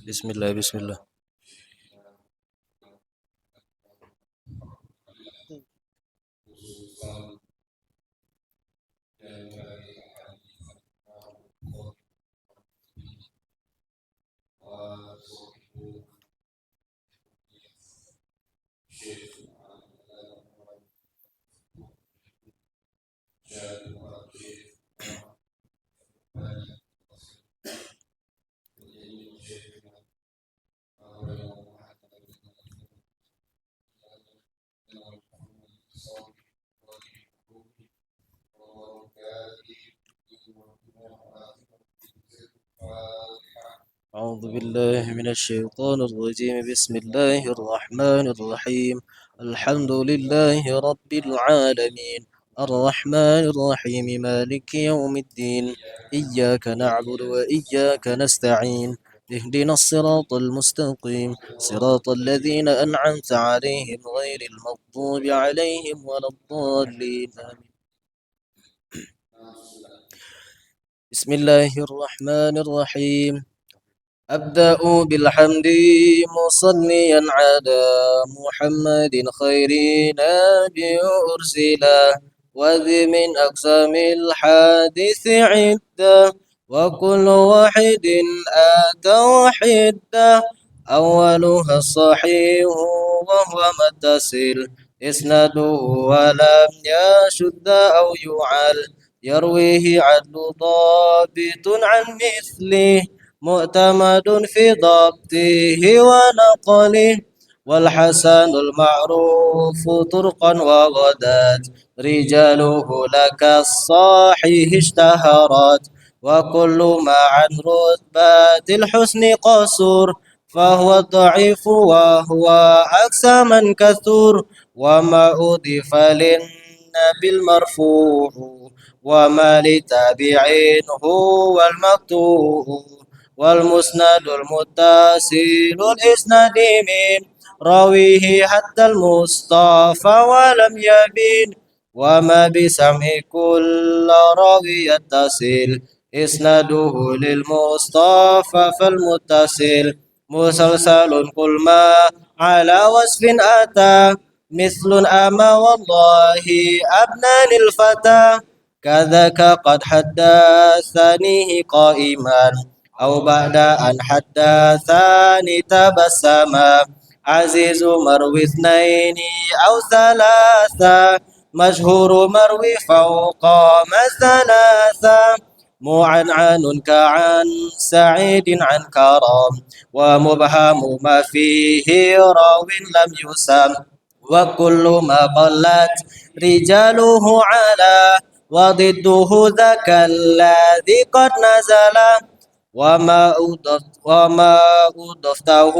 Bismillah, bismillah. أعوذ بالله من الشيطان الرجيم. بسم الله الرحمن الرحيم. الحمد لله رب العالمين، الرحمن الرحيم، مالك يوم الدين. إياك نعبد وإياك نستعين. اهدنا الصراط المستقيم، صراط الذين أنعمت عليهم غير المغضوب عليهم ولا الضالين. آمين. بسم الله الرحمن الرحيم. أبدأ بالحمد مصليا على محمد خير نبي أرسلا، وذي من أقسام الحادث عدة، وكل واحد آتى وحدة. أولها الصحيح وهو متصل إسناده ولم يشد أو يعل، يرويه عدل ضابط عن مثله، معتمد في ضبطه ونقله. والحسن المعروف طرقا وغدات، رجاله لك الصحيح اشتهرت. وكل ما عن رتبات الحسن قصور، فهو الضعيف وهو أقسى من كثر. وما أضيف للنبي المرفوع، وما لتابعين هو المقطوع. والمسند المتصل الإسناد من راويه حتى المصطفى ولم يبين. وما بسمع كل راوي يتصل إسناده للمصطفى فالمتصل مسلسل. كل ما على وصف أتى، مثل أما والله أبنان الفتى. كذاك قد حدثنيه قائما، أو بعد أن حدثني تبسما. عزيز مروي اثنين أو ثلاثة، مشهور مروي فوق ما ثلاثة. معنعن كعن سعيد عن كرم، ومبهم ما فيه راو لم يسم. وكل ما قلت رجاله على، وضده ذاك الذي قد نزل. وما أضفته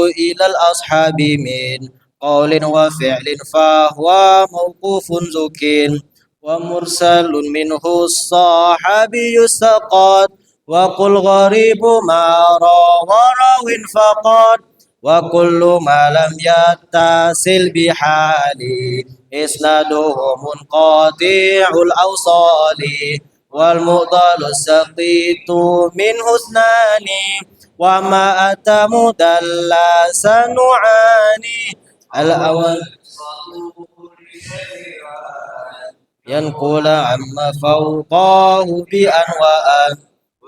إلى الأصحاب من قول وفعل فهو موقوف زكين. ومرسل منه الصحابي السقط، وقل غريب ما روى راو فقط. وكل ما لم يتصل بحالي، إسناده منقطع الأوصال. والمضال السقيط منه اثنان، وما أتى مدلسا نوعان. الأول ينقل عما فوقه بأنواع،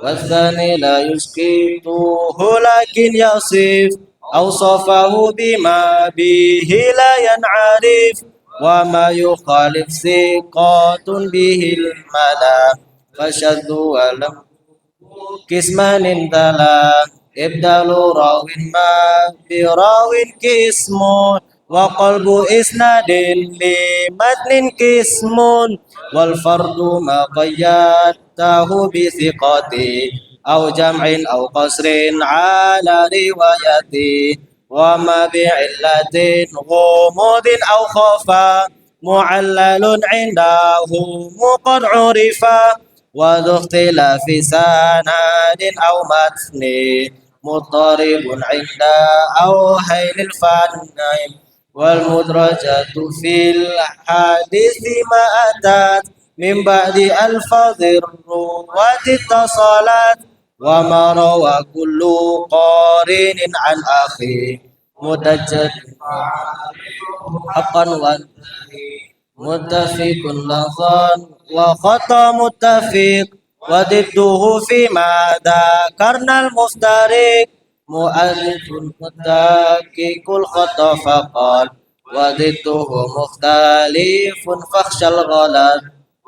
والثاني لا يسقطه لكن يصف أوصفه بما به لا ينعرف. وما يخالف ثقات به الملا، فشذ ولم قسمان تلا. إبدال راو ما براو قسم، وقلب إسناد لمتن قسم. والفرد ما قيدته بثقته، أو جمع أو قصر على روايته. وما بعلة غموض أو خفا، معلل عنده قد عرفا. وذو اختلاف سند أو متن، مضطرب عند أوهيل الفن. والمدرجة في الحديث ما أتت من بعد ألفاظ الرواة اتصلت، وما روى كل قارن عن أخيه متجد حقا متفق لفظا وخطأ متفق وضده فيما ذكرنا المفترق مؤلف متكك الخطأ فقال وضده مختلف فاخشى الغلط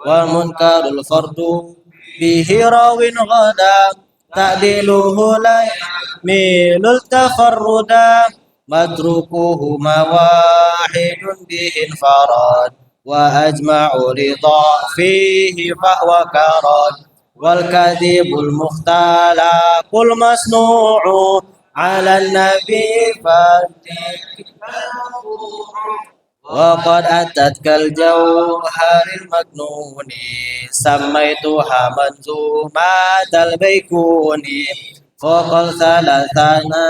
والمنكر الفرد به راو غدا تعديله لا يحمل التفردا متروكهما واحد به انفراد وأجمع رضا فيه فهو كراد والكذب المختلق المصنوع على النبي وقد أتت كالجوهر المكنون سميتها منظومة البيكون فوق ثلاثنا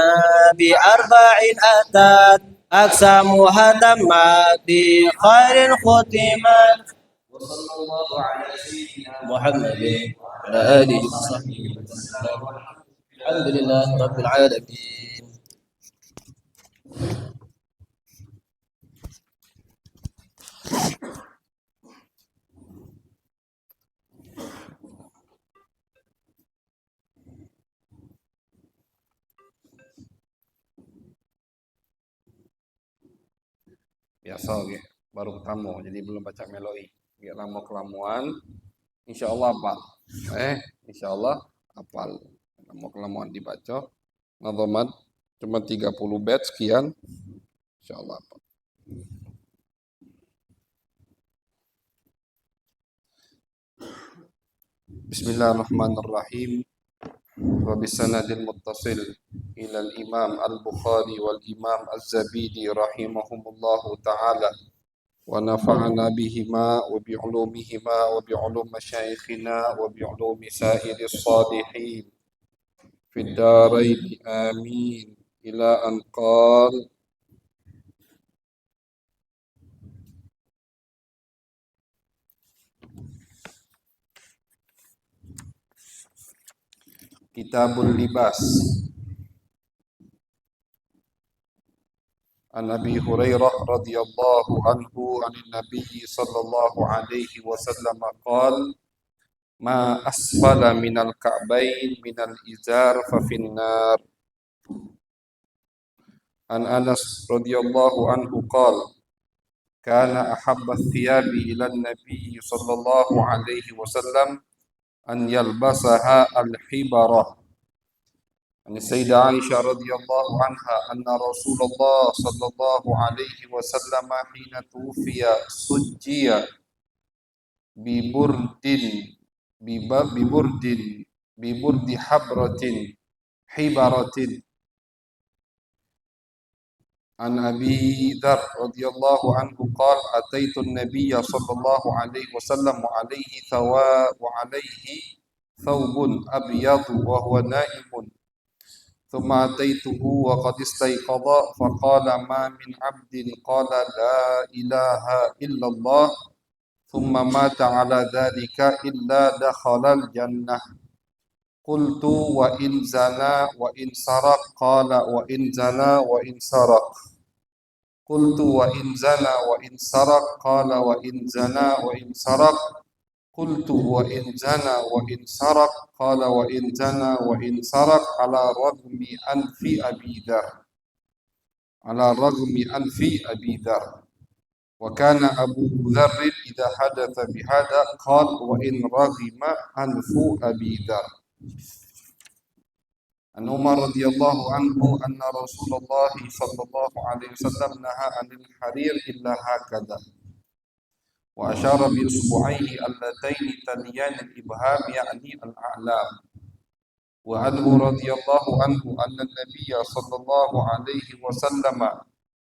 بأربع أتت أقسامها تمت بخير ختمت وصلى الله على سيدنا محمد وعلى آله وصحبه وسلم الحمد لله رب العالمين. Biasa ya, baru ketemu jadi belum baca meloi. Biar lama kelamuan, insya Allah hafal. Insya Allah hafal. Lama kelamuan dibaca. Nadhamat cuma 30 bait sekian. Insya Allah hafal. Bismillahirrahmanirrahim. وبسند المتصل إلى الإمام البخاري والإمام الزبيدي رحمهم الله تعالى ونفعنا بهما وبعلومهما وبعلوم مشايخنا وبعلوم سائر الصالحين في الدارين آمين إلى أن قال Kitabul Libas An Abi Hurairah radhiyallahu anhu an Nabi sallallahu alaihi wasallam qala ma asfala minal ka'bain minal izar fa finnar. An Anas radhiyallahu anhu qala kana ahabba thiyabi ila Nabi sallallahu alaihi wasallam an yalbasaha al-hibarah. An Sayyidah Aisyah radhiyallahu anha anna Rasulullah sallallahu alaihi wasallam hina tufiya sujjiya biburdin biburdi habratin hibaratin. An Abi Dzar radhiyallahu anhu qala ataitu an-nabiyya sallallahu alaihi wasallam wa alaihi thawbun abyadu wa huwa na'imun. ثم أتيته وقد استيقظ فقال ما من عبد قال لا إله إلا الله ثم مات على ذلك إلا دخل الجنة. قلت وإن زنى وإن سرق قال وإن زنى وإن سرق. قلت وإن زنى وإن سرق قال وإن زنى وإن سرق. قلت وإن زنى وإن سرق قال وإن زنى وإن سرق على رغم أنف أبي ذر على رغم أنف أبي ذر. وكان أبو ذر إذا حدث بهذا قال وإن رغم أنف أبي ذر. عن عمر رضي الله عنه أن رسول الله صلى الله عليه وسلم نهى عن الحرير إلا هكذا وأشار بإصبعيه اللتين تليان الإبهام يعني الأعلام. وعنه رضي الله عنه أن النبي صلى الله عليه وسلم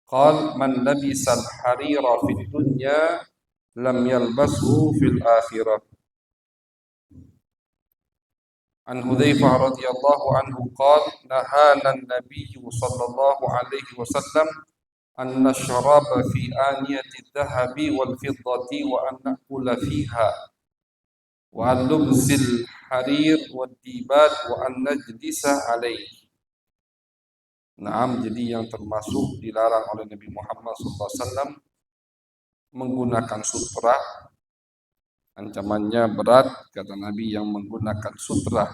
قال من لبس الحرير في الدنيا لم يلبسه في الآخرة. عن حذيفة رضي الله عنه قال نهانا النبي صلى الله عليه وسلم أن نشرب في آنية الذهب والفضة وأن نأكل فيها. wa an lubsil harir wad dibat wa an najlisa alaihi. Naam, jadi yang termasuk dilarang oleh Nabi Muhammad SAW menggunakan sutra. Ancamannya berat, kata Nabi, yang menggunakan sutra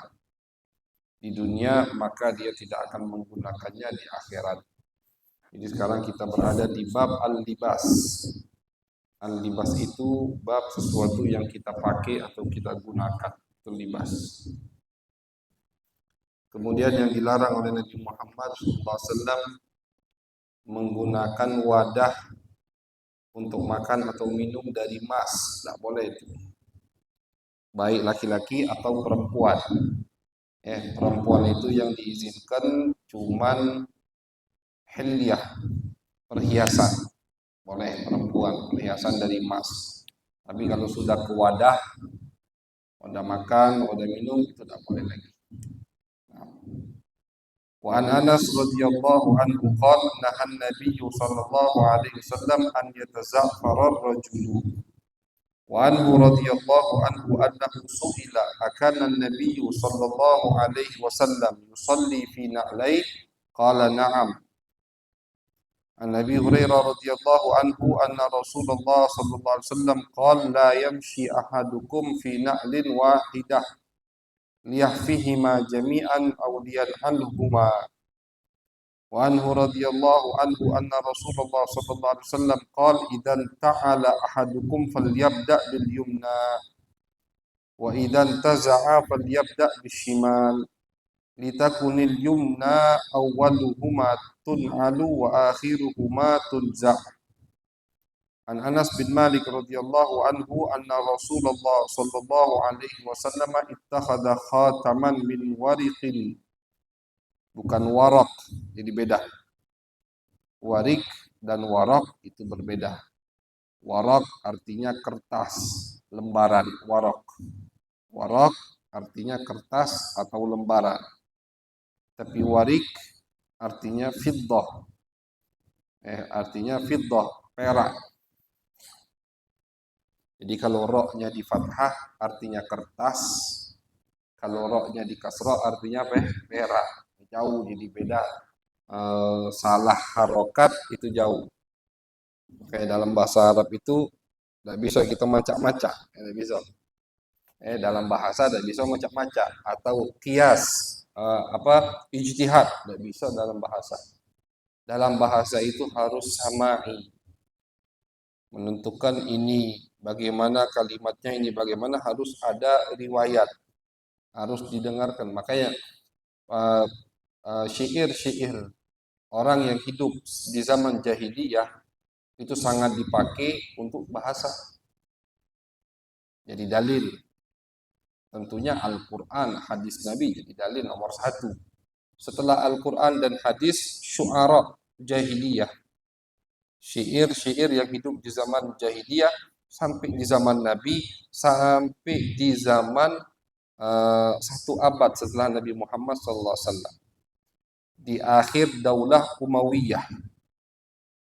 di dunia maka dia tidak akan menggunakannya di akhirat. Jadi sekarang kita berada di bab al-libas. Al-libas itu bab sesuatu yang kita pakai atau kita gunakan, itu libas. Kemudian yang dilarang oleh Nabi Muhammad SAW menggunakan wadah untuk makan atau minum dari emas, tidak boleh itu. Baik laki-laki atau perempuan. Perempuan itu yang diizinkan cuman hilyah, perhiasan. Boleh perempuan, perhiasan dari emas. Tapi kalau sudah ke wadah makan, wadah minum, itu tidak boleh lagi. Wa an Anas radhiyallahu anhu qala nahan Nabi sallallahu alaihi wasallam an yatazaffara ar-rajulu. Wa anhu radhiyallahu anhu annahu su'ila akana an-nabiy sallallahu alaihi wasallam yusalli fi na'lai qala na'am. An Abi Hurairah radhiyallahu anhu anna Rasulullah sallallahu alaihi wasallam qala la yamshi ahadukum fi na'lin wahidah liyahfihima jami'an aw liyanhalhuma. Wa anhu radhiyallahu anhu anna Rasulullah sallallahu alaihi wasallam qala idzan ta'ala ahadukum falyabda bil yumna wa idzan taza'a falyabda bishimal litakunil yumna awwaluhuma tun'alu wa akhiruhuma tunza'. An Anas bin Malik radhiyallahu anhu anna Rasulullah sallallahu alaihi wasallam ittakhadha khataman min wariqin, bukan warak, jadi beda. Warik dan warak itu berbeda. Warak artinya kertas, lembaran, warak. Warak artinya kertas atau lembaran. Tapi warik artinya fiddah. Artinya fiddah, perak. Jadi kalau roknya di fathah artinya kertas, kalau roknya di kasrah artinya perak. Jauh, jadi beda. Salah harokat itu jauh. Kayak dalam bahasa Arab itu tidak bisa kita macak-macak, tidak bisa. Dalam bahasa tidak bisa macak-macak atau kias, ijtihad, tidak bisa dalam bahasa. Dalam bahasa itu harus sama'i, menentukan ini bagaimana kalimatnya, ini bagaimana, harus ada riwayat, harus didengarkan. Makanya syair-syair orang yang hidup di zaman jahiliyah itu sangat dipakai untuk bahasa. Jadi dalil. Tentunya Al-Quran, hadis Nabi jadi dalil nomor satu. Setelah Al-Quran dan hadis, syu'ara jahiliyah. Syair-syair yang hidup di zaman jahiliyah sampai di zaman Nabi, sampai di zaman 1 abad setelah Nabi Muhammad SAW. Di akhir Daulah Umayyah.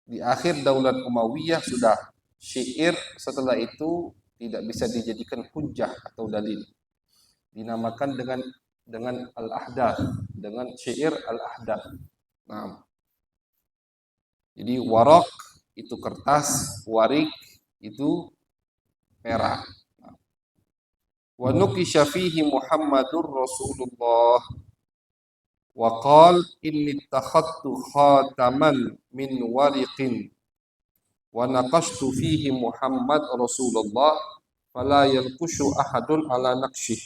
Di akhir Daulah Umayyah sudah syair, setelah itu tidak bisa dijadikan hujjah atau dalil. Dinamakan dengan al-ahdath, dengan syair al-ahdath. Nah, jadi warak itu kertas, warik itu perak. Wa nuqisha fihi Muhammadur Rasulullah wa qala inni ittakhadtu khataman min wariqin wa naqashtu fihi Muhammad Rasulullah fala yanqushu ahadun ala naqshih.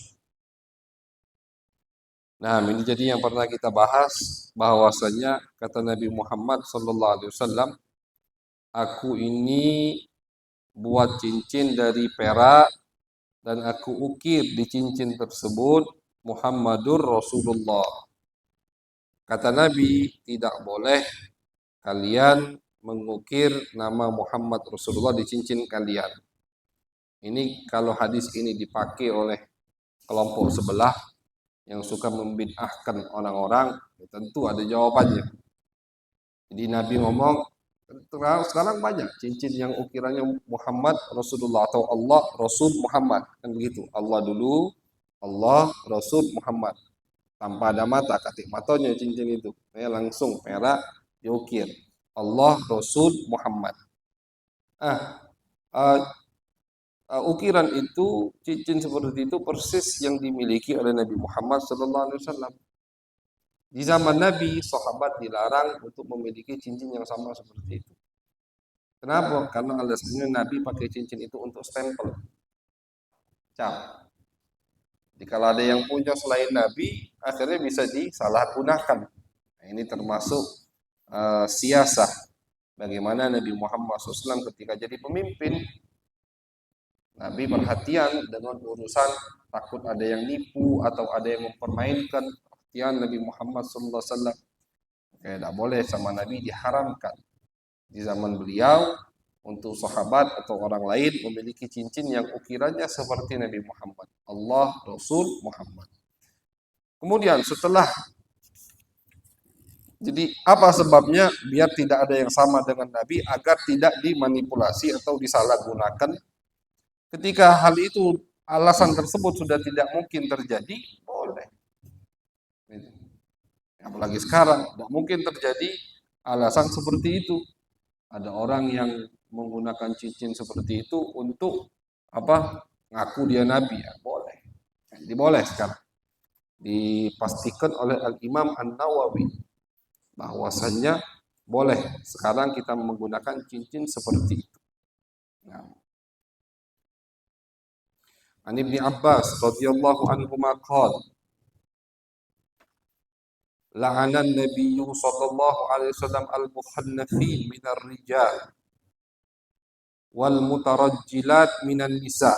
Nah, ini jadi yang pernah kita bahas, bahwasanya kata Nabi Muhammad sallallahu alaihi wasallam, aku ini buat cincin dari perak dan aku ukir di cincin tersebut Muhammadur Rasulullah. Kata Nabi, tidak boleh kalian mengukir nama Muhammad Rasulullah di cincin kalian. Ini kalau hadis ini dipakai oleh kelompok sebelah yang suka membid'ahkan orang-orang, tentu ada jawabannya. Jadi Nabi ngomong, Sekarang banyak cincin yang ukirannya Muhammad Rasulullah atau Allah Rasul Muhammad, kan begitu. Allah dulu, Allah Rasul Muhammad, tanpa ada mata, katik matanya cincin itu, langsung perak diukir Allah Rasul Muhammad. Ah, uh, ukiran itu, cincin seperti itu persis yang dimiliki oleh Nabi Muhammad SAW. Di zaman Nabi, sahabat dilarang untuk memiliki cincin yang sama seperti itu. Kenapa? Karena alasannya Nabi pakai cincin itu untuk stempel, cap. Jika ada yang punya selain Nabi, akhirnya bisa disalahgunakan. Nah, ini termasuk siasah. Bagaimana Nabi Muhammad SAW ketika jadi pemimpin, Nabi perhatian dengan urusan takut ada yang nipu atau ada yang mempermainkan perhatian Nabi Muhammad SAW. Tidak boleh, sama Nabi diharamkan. Di zaman beliau, untuk sahabat atau orang lain memiliki cincin yang ukirannya seperti Nabi Muhammad, Allah Rasul Muhammad. Kemudian setelah, jadi apa sebabnya? Biar tidak ada yang sama dengan Nabi, agar tidak dimanipulasi atau disalahgunakan. Ketika hal itu, alasan tersebut sudah tidak mungkin terjadi, boleh. Apalagi sekarang, tidak mungkin terjadi alasan seperti itu. Ada orang yang menggunakan cincin seperti itu untuk apa? Ngaku dia nabi, ya boleh. Jadi boleh sekarang. Dipastikan oleh Al-Imam An-Nawawi bahwasannya boleh sekarang kita menggunakan cincin seperti itu. Nah. An Ibni Abbas radhiyallahu anhu qala la'ana an-nabiy sallallahu alaihi wasallam al-mukhannafin minar rijal wal mutarajjilat minan nisa.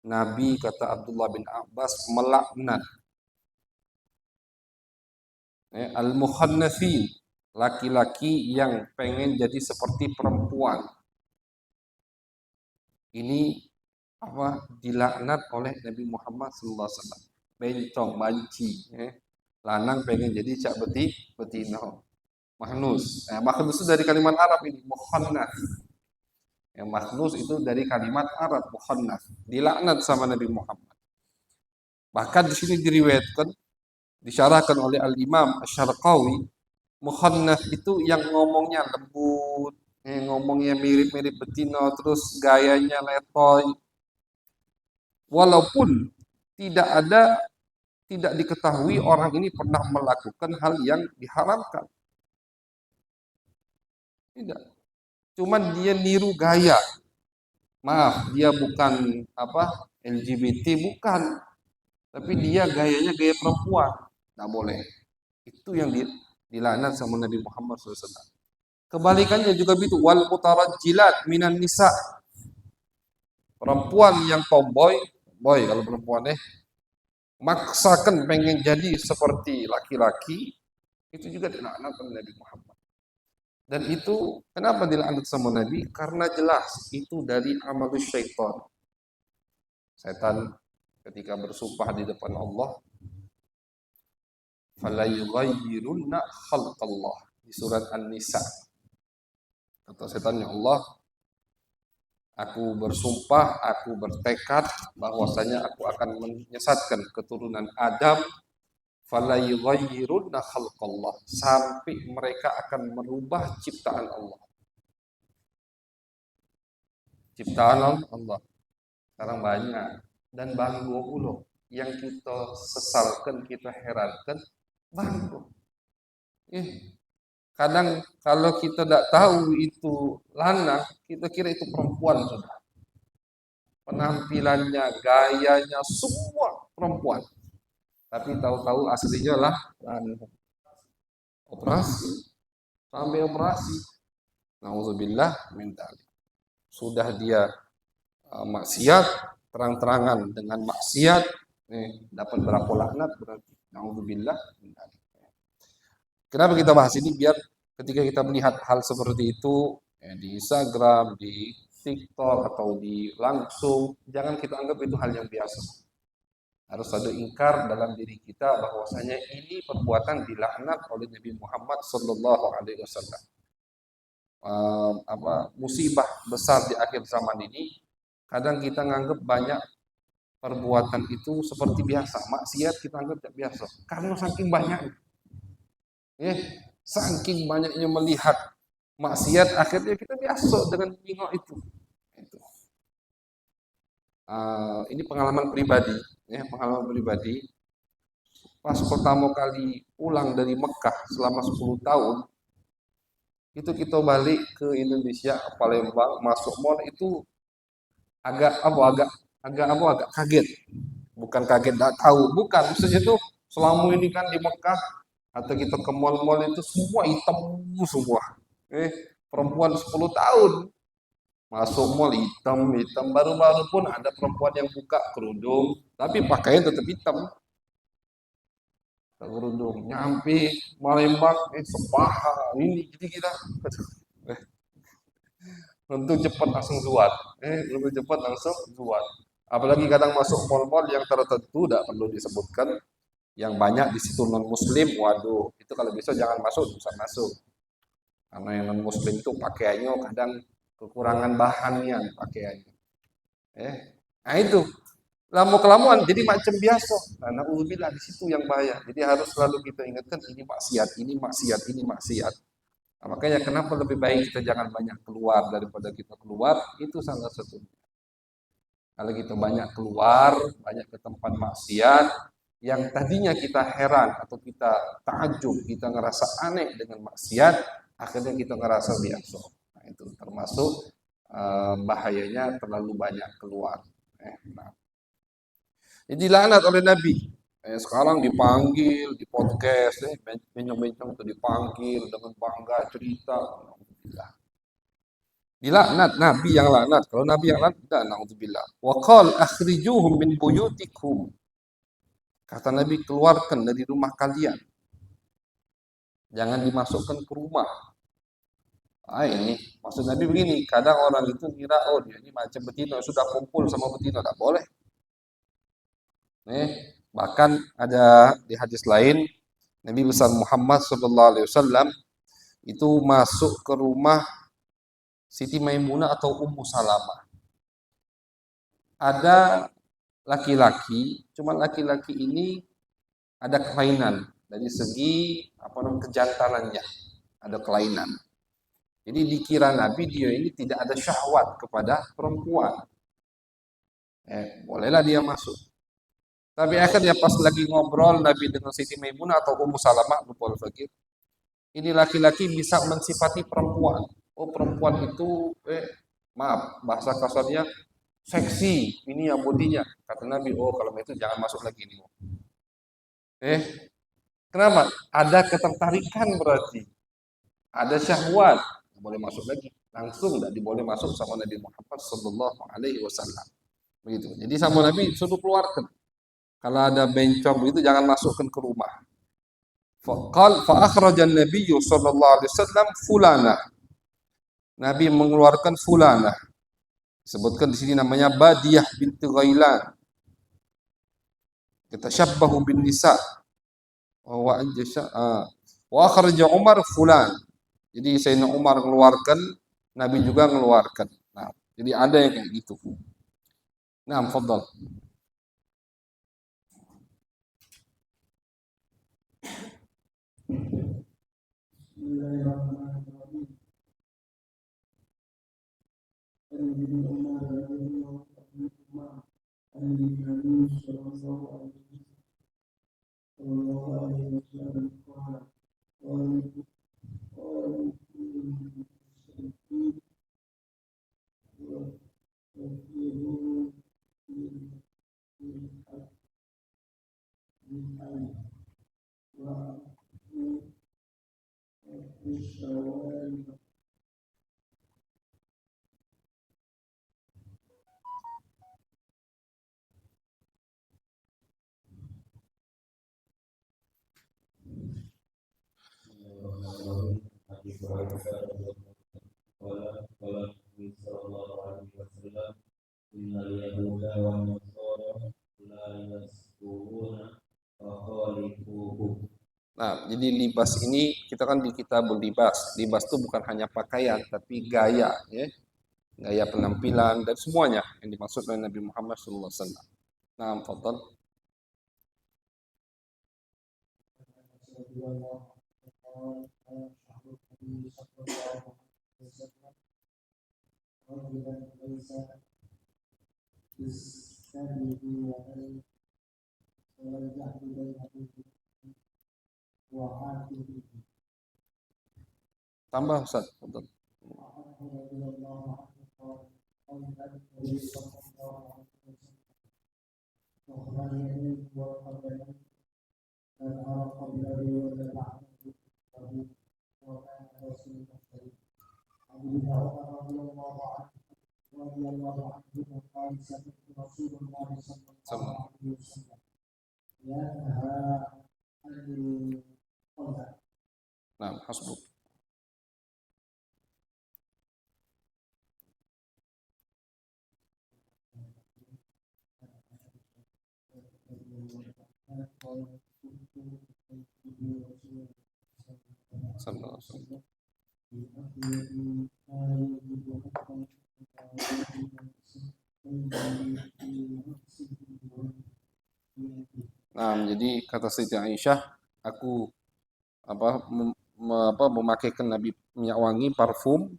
Nabi, kata Abdullah bin Abbas, melaknat al-mukhannafin, laki-laki yang pengen jadi seperti perempuan. Ini apa? Dilaknat oleh Nabi Muhammad SAW. Bencong, banci, lanang pengen jadi cak betino. Mahnus. Mahnus itu dari kalimat Arab ini, mukhannaf. Yang mahnus itu dari kalimat Arab, mukhannaf. Dilaknat sama Nabi Muhammad. Bahkan di sini diriwayatkan, disyarahkan oleh Al-Imam Asy-Syarqawi, mukhannaf itu yang ngomongnya lembut, ngomongnya mirip-mirip betino, terus gayanya letoy. Walaupun tidak diketahui orang ini pernah melakukan hal yang diharamkan. Tidak. Cuman dia niru gaya. Maaf, dia bukan apa LGBT, bukan. Tapi dia gayanya gaya perempuan. Tidak boleh. Itu yang dilaknat sama Nabi Muhammad SAW. Kebalikannya juga begitu. Wal mutarajjilat minan nisa. Perempuan yang tomboy, boy kalau perempuan maksakan pengen jadi seperti laki-laki, itu juga dilaknat oleh Nabi Muhammad. Dan itu kenapa dilaknat sama Nabi? Karena jelas itu dari amal syaitan. Setan ketika bersumpah di depan Allah, fala yughayyirunna khalqallah, di surat An-Nisa. Kata setan, ya Allah, aku bersumpah, aku bertekad bahwasanya aku akan menyesatkan keturunan Adam, fala yughayyirunna khalqallah, sampai mereka akan merubah ciptaan Allah. Ciptaan Allah sekarang banyak dan bangga pula, yang kita sesalkan, kita herankan, bangga. Kadang kalau kita tidak tahu itu lanang, kita kira itu perempuan sudah. Penampilannya, gayanya, semua perempuan. Tapi tahu-tahu aslinya lah operasi, sampai operasi. Nauzubillah min dzalik. Sudah dia maksiat, terang-terangan dengan maksiat, dapat berapa laknat berarti. Nauzubillah min dzalik. Kenapa kita bahas ini? Biar ketika kita melihat hal seperti itu di Instagram, di TikTok atau di langsung, jangan kita anggap itu hal yang biasa. Harus ada ingkar dalam diri kita bahwasanya ini perbuatan dilaknat oleh Nabi Muhammad sallallahu alaihi wasallam. musibah besar di akhir zaman ini, kadang kita nganggap banyak perbuatan itu seperti biasa, maksiat kita anggap tidak biasa karena saking banyak, saking banyaknya melihat maksiat, akhirnya kita biasa dengan tengok itu. Itu. Ini pengalaman pribadi, pengalaman pribadi. Pas pertama kali pulang dari Mekah selama 10 tahun, itu kita balik ke Indonesia, Palembang, masuk mall itu agak kaget. Bukan kaget tidak tahu, bukan, maksudnya itu selama ini kan di Mekah atau kita ke mall-mall itu semua hitam semua. Perempuan 10 tahun masuk mall hitam hitam, baru-baru pun ada perempuan yang buka kerudung tapi pakaian tetap hitam, kerudung nyampe Palembang sepaha ini, jadi kita untuk cepat langsung zuat, lebih cepat langsung zuat. Apalagi kadang masuk mall-mall yang tertentu tidak perlu disebutkan, yang banyak di situ non muslim, waduh itu kalau bisa jangan masuk, bisa masuk karena yang non muslim itu pakaiannya kadang kekurangan bahannya pakaiannya. Nah itu lama kelamaan jadi macam biasa. Nah, naudzubillah, di situ yang bahaya. Jadi harus selalu kita ingatkan ini maksiat, ini maksiat, ini maksiat. Nah, makanya kenapa lebih baik kita jangan banyak keluar daripada kita keluar, itu salah satu. Kalau kita banyak keluar, banyak ke tempat maksiat, yang tadinya kita heran atau kita takjub, kita ngerasa aneh dengan maksiat, akhirnya kita ngerasa biasa. Nah, itu termasuk bahayanya terlalu banyak keluar. Nah. Jadi laknat oleh Nabi. Sekarang dipanggil di podcast, bencong-bencong itu dipanggil dengan bangga cerita. Dilaknat Nabi yang laknat. Kalau Nabi yang laknat, tidak, naudzubillah. Wa qal akhrijuhum min buyutikum. Kata Nabi, keluarkan dari rumah kalian. Jangan dimasukkan ke rumah. Ini maksud Nabi begini, kadang orang itu kira, oh dia ini macam betina, sudah kumpul sama betina, tidak boleh. Bahkan ada di hadis lain, Nabi besar Muhammad SAW itu masuk ke rumah Siti Maimunah atau Ummu Salamah. Ada laki-laki, cuma laki-laki ini ada kelainan dari segi kejantanannya, ada kelainan. Jadi dikira Nabi dia ini tidak ada syahwat kepada perempuan. Bolehlah dia masuk. Tapi akhirnya pas lagi ngobrol Nabi dengan Siti Maimunah atau Ummu Salamah, lupa al-Fakir, ini laki-laki bisa mensifati perempuan. Oh perempuan itu, maaf bahasa kasarnya, seksi, ini yang bodinya. Kata Nabi, oh kalau itu jangan masuk lagi ini. Kenapa? Ada ketertarikan berarti. Ada syahwat, boleh masuk lagi. Langsung tidak boleh masuk sama Nabi Muhammad Sallallahu Alaihi Wasallam. Begitu. Jadi sama Nabi suruh keluarkan. Kalau ada bencong begitu jangan masukkan ke rumah. Faqal fa akhrajan Nabi sallallahu alaihi wasallam fulana. Nabi mengeluarkan fulana. Sebutkan di sini namanya Badiyah binti Ghailan. Kita syabbahu bin nisa. Wa anjasa. Wa akhraja Umar fulan. Jadi Sayyidina Umar mengeluarkan, Nabi juga mengeluarkan. Nah, jadi ada yang kayak gitu. Nah, fadhal. Nah, jadi libas ini kita kan di kitabul libas. Libas itu bukan hanya pakaian, tapi gaya, ya, gaya penampilan dan semuanya yang dimaksud oleh Nabi Muhammad SAW. Nah, fadhal. Tambah Ustaz, fadhal. Sama. Nah, hasbuk. Sallallahu alaihi wasallam. Nah, jadi kata Siti Aisyah, aku memakaikan Nabi minyak wangi parfum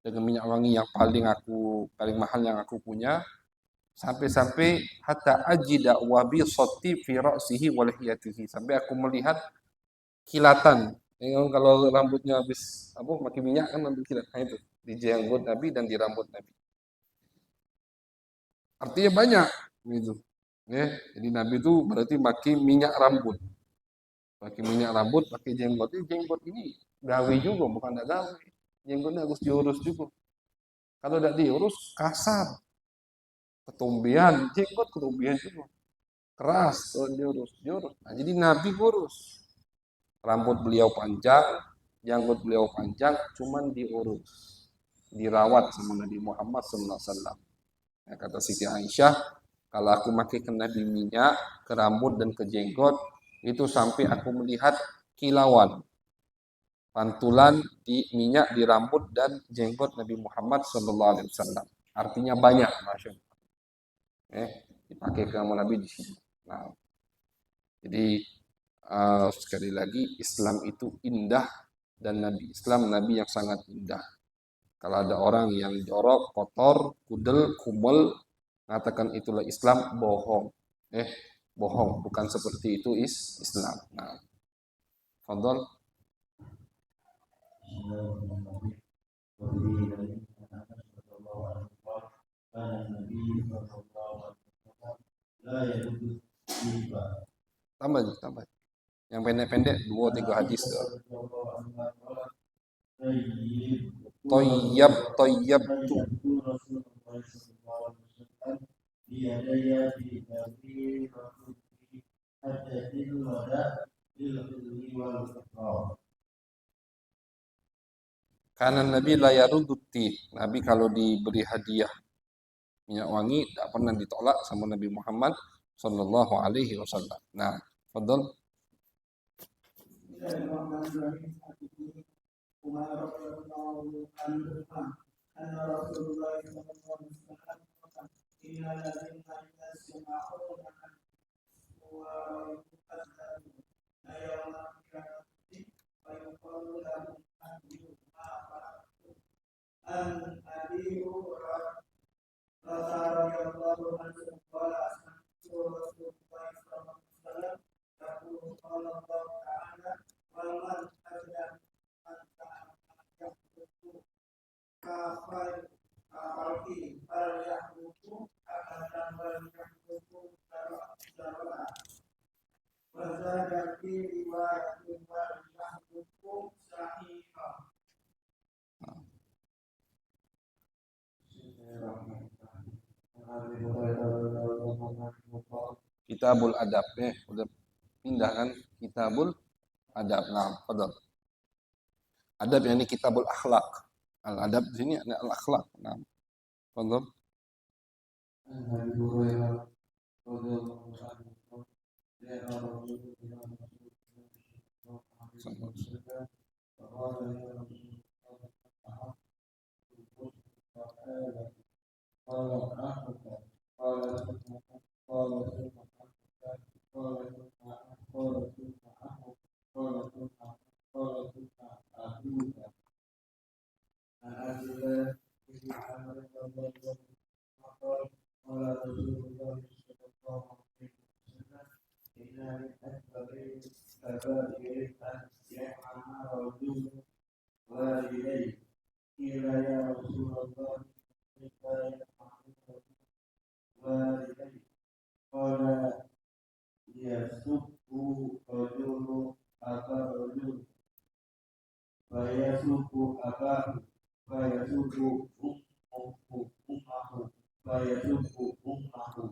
dengan minyak wangi yang paling mahal yang aku punya sampai-sampai hatta ajida wabi soti fi ra'sihi wa lihiyatihi, sampai aku melihat kilatan. Kalau rambutnya habis pakai minyak kan ambil kilat. Nah, itu di jenggot Nabi dan di rambut Nabi. Artinya banyak gitu. Ya, jadi Nabi itu berarti pakai minyak rambut. Pakai minyak rambut, pakai jenggot. Ini jenggot ini gawe juga, bukan tidak gawe. Jenggotnya harus diurus juga. Kalau tidak diurus, kasar. Ketumbian, jenggot ketumbian juga. Keras kalau diurus, diurus. Nah, jadi Nabi urus. Rambut beliau panjang, janggut beliau panjang, cuman diurus. Dirawat sama Nabi Muhammad SAW. Ya, kata Siti Aisyah, kalau aku pakai ke Nabi minyak, ke rambut dan ke jenggot, itu sampai aku melihat kilauan, pantulan di minyak di rambut dan jenggot Nabi Muhammad SAW. Artinya banyak, masya Allah. Dipakai ke Nabi di sini. Nah, jadi sekali lagi Islam itu indah dan Nabi yang sangat indah. Kalau ada orang yang jorok, kotor, kudel, kumel, mengatakan itulah Islam, bohong. Bohong, bukan seperti itu Islam. Nah, fadhal. Tambah, tambah. Yang pendek-pendek 2-3 hadis. Toyab, toyab tu. Karena Nabi layaruduti. Nabi kalau diberi hadiah minyak wangi tidak pernah ditolak sama Nabi Muhammad Sallallahu Alaihi Wasallam. Nah, fadhal. Kitabul Adab, udah pindah kan Kitabul Adab. Nah, fadhal. Adab yang ini Kitabul Akhlak. Al Adab di sini ada Al Akhlak. Nah, fadhal.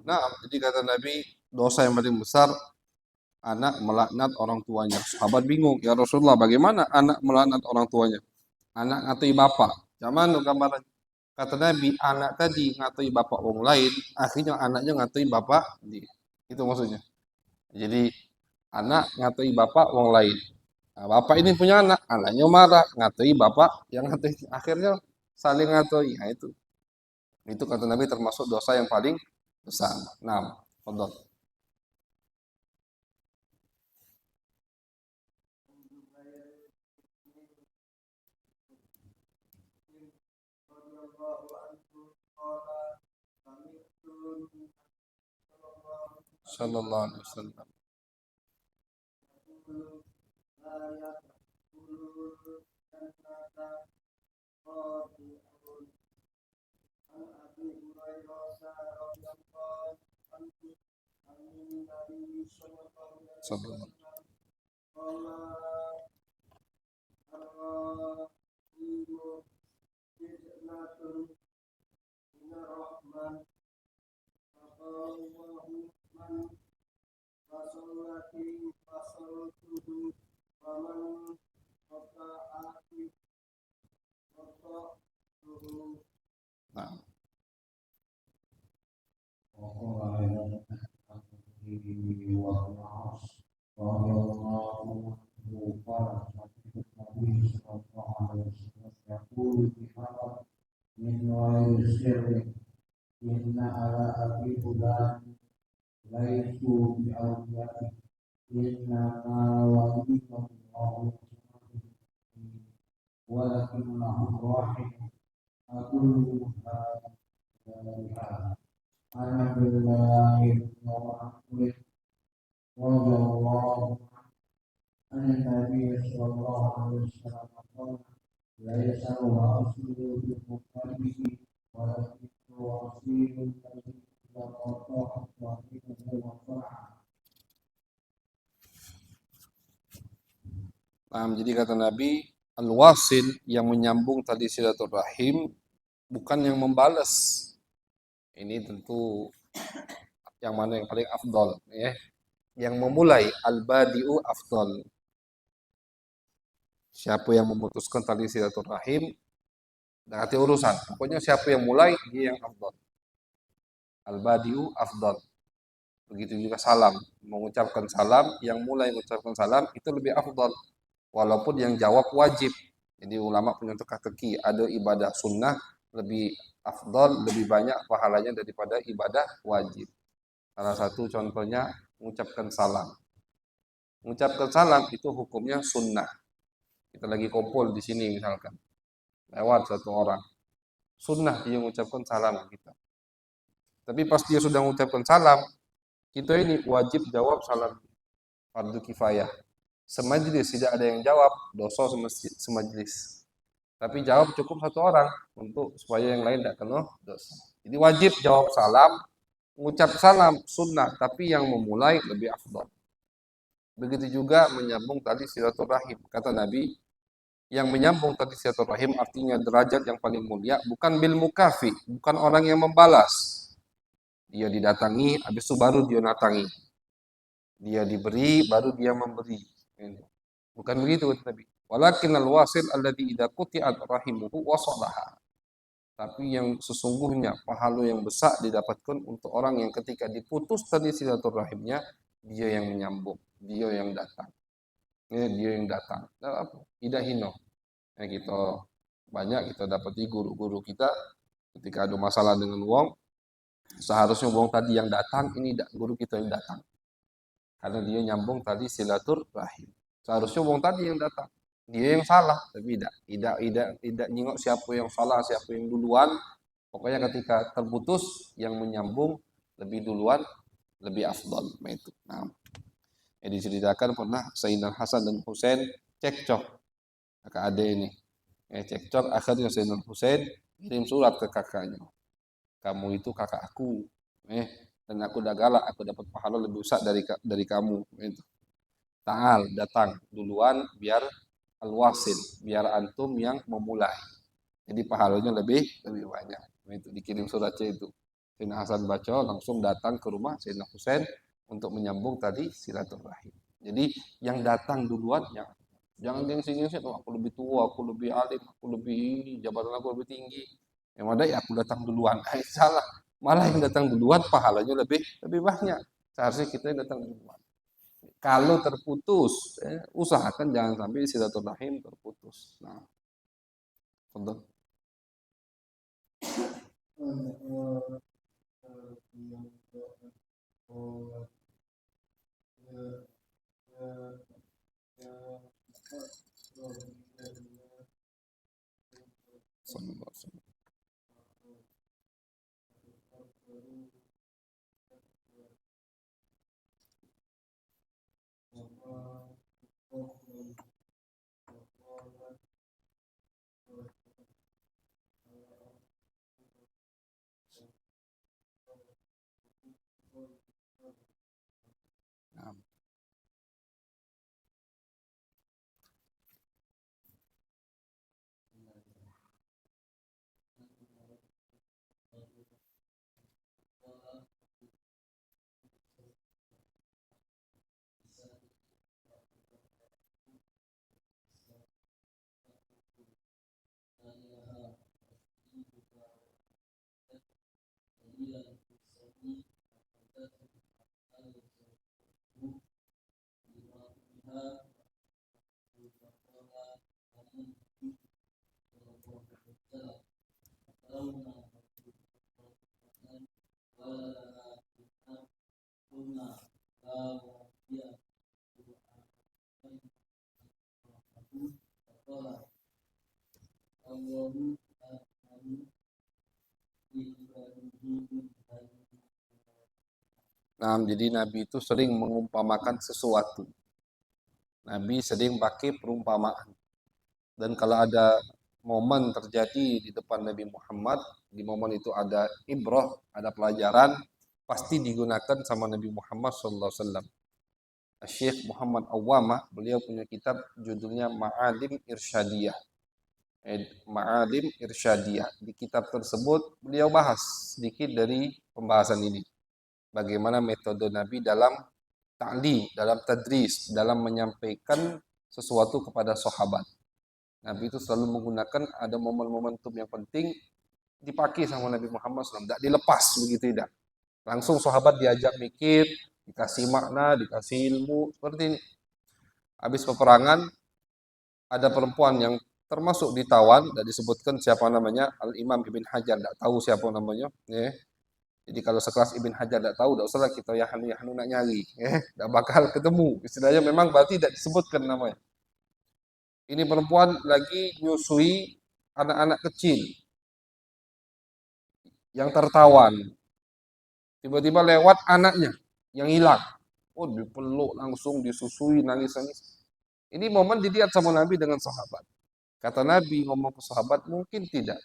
Nah, jadi kata Nabi, dosa yang paling besar anak melaknat orang tuanya. Sahabat bingung, ya Rasulullah, bagaimana anak melaknat orang tuanya? Anak ngatui bapak. Zaman gambaran. Kata Nabi, anak tadi ngatui bapak orang lain, akhirnya anaknya ngatui bapak dia. Itu maksudnya. Jadi anak ngatui bapak orang lain. Nah, bapak ini punya anak, anaknya marah, ngatui bapak yang ngatui. Akhirnya saling ngatui. Nah, itu. Itu kata Nabi termasuk dosa yang paling besar. Nah, fadhal. Sallallahu alaihi wasallam. Sallallahu. Nah, jadi kata Nabi, al-wasil yang menyambung tadi silaturahim bukan yang membalas. Ini tentu yang mana yang paling afdol, ya. Yang memulai al-badi'u afdol. Siapa yang memutuskan tali silaturahim, dah hati urusan. Pokoknya siapa yang mulai, dia yang afdol. Al-badi'u afdol. Begitu juga salam. Mengucapkan salam, yang mulai mengucapkan salam, itu lebih afdol. Walaupun yang jawab wajib. Jadi ulama punya teka-teki, ada ibadah sunnah lebih afdol, lebih banyak pahalanya daripada ibadah wajib. Salah satu contohnya mengucapkan salam. Mengucapkan salam itu hukumnya sunnah. Kita lagi kumpul di sini misalkan, lewat satu orang, sunnah dia mengucapkan salam kita. Tapi pas dia sudah mengucapkan salam, kita ini wajib jawab salam, fardu kifayah. Semajlis tidak ada yang jawab, dosa semajlis. Tapi jawab cukup satu orang untuk supaya yang lain tidak kena dosa. Jadi wajib jawab salam, mengucap salam sunnah, tapi yang memulai lebih afdal. Begitu juga menyambung tali silaturahim. Kata Nabi, yang menyambung tali silaturahim artinya derajat yang paling mulia bukan bil mukafi, bukan orang yang membalas. Dia didatangi, habis itu baru dia natangi. Dia diberi, baru dia memberi. Bukan begitu kata Nabi. Walakin al-wasil alladhi idza quti'at rahimuhu wasalaha. Tapi yang sesungguhnya pahala yang besar didapatkan untuk orang yang ketika diputus tadi silaturahimnya, dia yang menyambung, dia yang datang. Dia yang datang. Nah, apa? Tidak hino. Kita banyak kita dapati guru-guru kita ketika ada masalah dengan wong, seharusnya wong tadi yang datang, ini guru kita yang datang. Karena dia nyambung tadi silaturahim. Seharusnya wong tadi yang datang. Dia yang salah, tapi tidak nyingok siapa yang salah, siapa yang duluan. Pokoknya ketika terputus yang menyambung lebih duluan, lebih afdal. Nah, itu. Nah, diceritakan pernah Sayyidina Hasan dan Husain cekcok kakak adik ini. Cekcok akhirnya Sayyidina Husain kirim surat ke kakaknya. Kamu itu kakak aku. Dan aku udah galak, aku dapat pahala lebih besar dari kamu. Itu. Ta'al, datang duluan biar al-wasil, biar antum yang memulai. Jadi pahalanya lebih banyak. Itu dikirim suratnya itu. Sayyidina Hasan baca langsung datang ke rumah Sayyidina Husain untuk menyambung tadi silaturahim. Jadi yang datang duluan yang jangan gengsi-gengsi, oh, aku lebih tua, aku lebih alim, aku lebih ini, jabatan aku lebih tinggi. Yang ada ya aku datang duluan. Salah. Malah yang datang duluan pahalanya lebih banyak. Seharusnya kita yang datang duluan. Kalau terputus, usahakan jangan sampai silaturahim terputus. Nah, contoh. Nah, jadi Nabi itu sering mengumpamakan sesuatu. Nabi sering pakai perumpamaan. Dan kalau ada momen terjadi di depan Nabi Muhammad, di momen itu ada ibrah, ada pelajaran, pasti digunakan sama Nabi Muhammad SAW. Syekh Muhammad Awwamah, beliau punya kitab judulnya Ma'alim Irsyadiyah. Ma'alim Irsyadiyah. Di kitab tersebut beliau bahas sedikit dari pembahasan ini. Bagaimana metode Nabi dalam ta'lim, dalam tadris, dalam menyampaikan sesuatu kepada sahabat. Nabi itu selalu menggunakan ada momen-momentum yang penting dipakai sama Nabi Muhammad SAW. Tidak dilepas begitu tidak. Langsung sahabat diajak mikir, dikasih makna, dikasih ilmu. Seperti ini. Habis peperangan, ada perempuan yang termasuk ditawan, tidak disebutkan siapa namanya, Al-Imam Ibn Hajar, tidak tahu siapa namanya. Jadi kalau sekelas Ibn Hajar tidak tahu, tidak usahlah kita yahanu nak nyari. Tidak bakal ketemu. Istilahnya memang berarti tidak disebutkan namanya. Ini perempuan lagi nyusui anak-anak kecil yang tertawan. Tiba-tiba lewat anaknya yang hilang. Oh, dipeluk langsung, disusui, nangis-nangis. Ini momen dilihat sama Nabi dengan sahabat. Kata Nabi ngomong ke sahabat, mungkin tidak.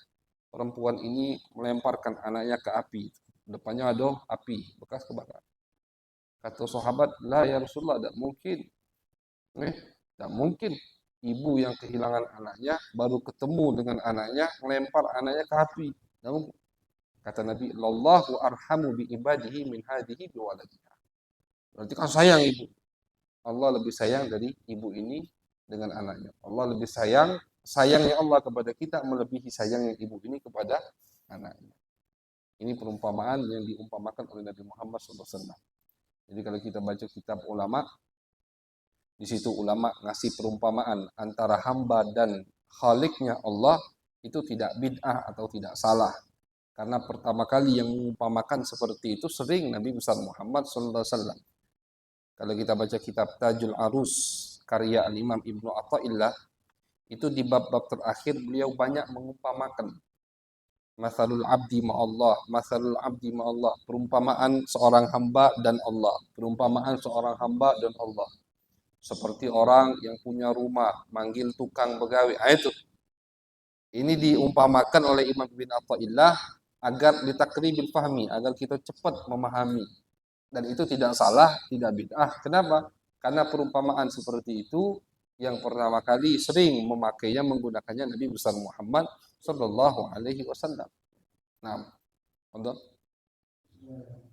Perempuan ini melemparkan anaknya ke api. Depannya ada api, bekas kebakar. Kata sahabat, lah ya Rasulullah, tidak mungkin. Tidak mungkin. Ibu yang kehilangan anaknya, baru ketemu dengan anaknya, melempar anaknya ke api. Namun, kata Nabi, Lallahu arhamu bi ibadihi min hadihi bi waladiha. Berarti kan sayang ibu. Allah lebih sayang dari ibu ini dengan anaknya. Allah lebih sayang, sayangnya Allah kepada kita melebihi sayangnya ibu ini kepada anaknya. Ini perumpamaan yang diumpamakan oleh Nabi Muhammad SAW. Jadi kalau kita baca kitab ulama, Di situ ulama ngasih perumpamaan antara hamba dan khaliknya Allah itu tidak bid'ah atau tidak salah. Karena pertama kali yang mengumpamakan seperti itu sering Nabi besar Muhammad SAW. Kalau kita baca kitab Tajul Arus karya Al-Imam Ibnu Athaillah, itu di bab-bab terakhir beliau banyak mengumpamakan masalul abdi ma'allah, masalul abdi ma'allah, perumpamaan seorang hamba dan Allah, perumpamaan seorang hamba dan Allah. Seperti orang yang punya rumah, manggil tukang begawe. Itu. Ini diumpamakan oleh Imam Ibn Athaillah agar ditakribil fahmi, agar kita cepat memahami. Dan itu tidak salah, tidak bid'ah. Kenapa? Karena perumpamaan seperti itu yang pertama kali sering memakainya, menggunakannya Nabi besar Muhammad Sallallahu Alaihi Wasallam. Nah, untuk nah,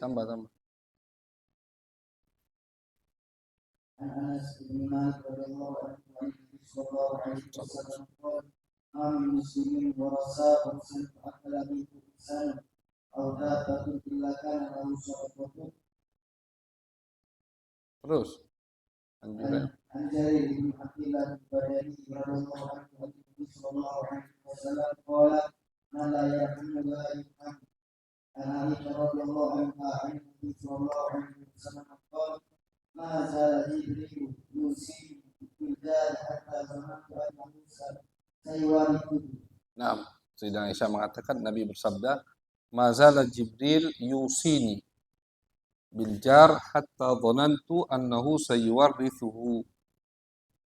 tambah tambah. Terus lanjutkan. Nah, Sayyidah Aisyah mengatakan Nabi bersabda, "Mazala Jibril yusini bil jar hatta dhanantu annahu sayuwarithuhu."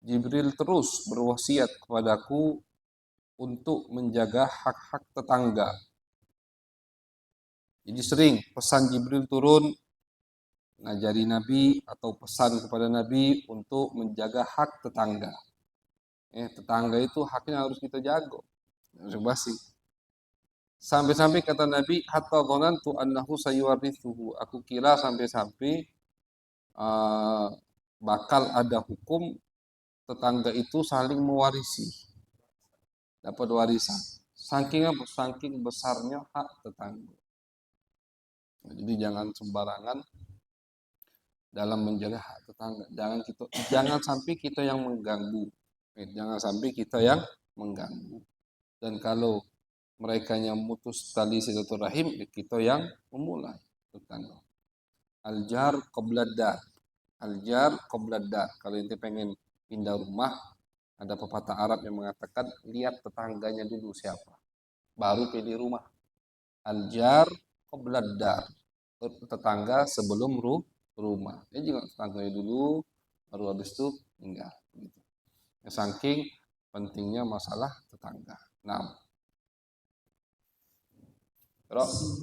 Jibril terus berwasiat kepadaku untuk menjaga hak-hak tetangga. Jadi sering pesan Jibril turun ngajari Nabi atau pesan kepada Nabi untuk menjaga hak tetangga. Tetangga itu haknya harus kita jaga. Harus basi. Sampai-sampai kata Nabi, hatta dhanantu annahu sayuwarithuhu. Aku kira sampai-sampai bakal ada hukum tetangga itu saling mewarisi, dapat warisan. Saking besarnya hak tetangga. Jadi jangan sembarangan dalam menjaga hak tetangga. Jangan sampai kita yang mengganggu. Jangan sampai kita yang mengganggu. Dan kalau mereka yang memutus tali silaturahim, kita yang memulai tetangga. Al-jar qabla dar. Al-jar qabla dar. Kalau ente pengen pindah rumah, ada pepatah Arab yang mengatakan lihat tetangganya dulu siapa, baru pilih rumah. Al-jar qabla dar. Tetangga sebelum rumah. Jadi juga tetangganya dulu, baru habis itu tinggal. Gitu. Saking pentingnya masalah tetangga. Nah, terus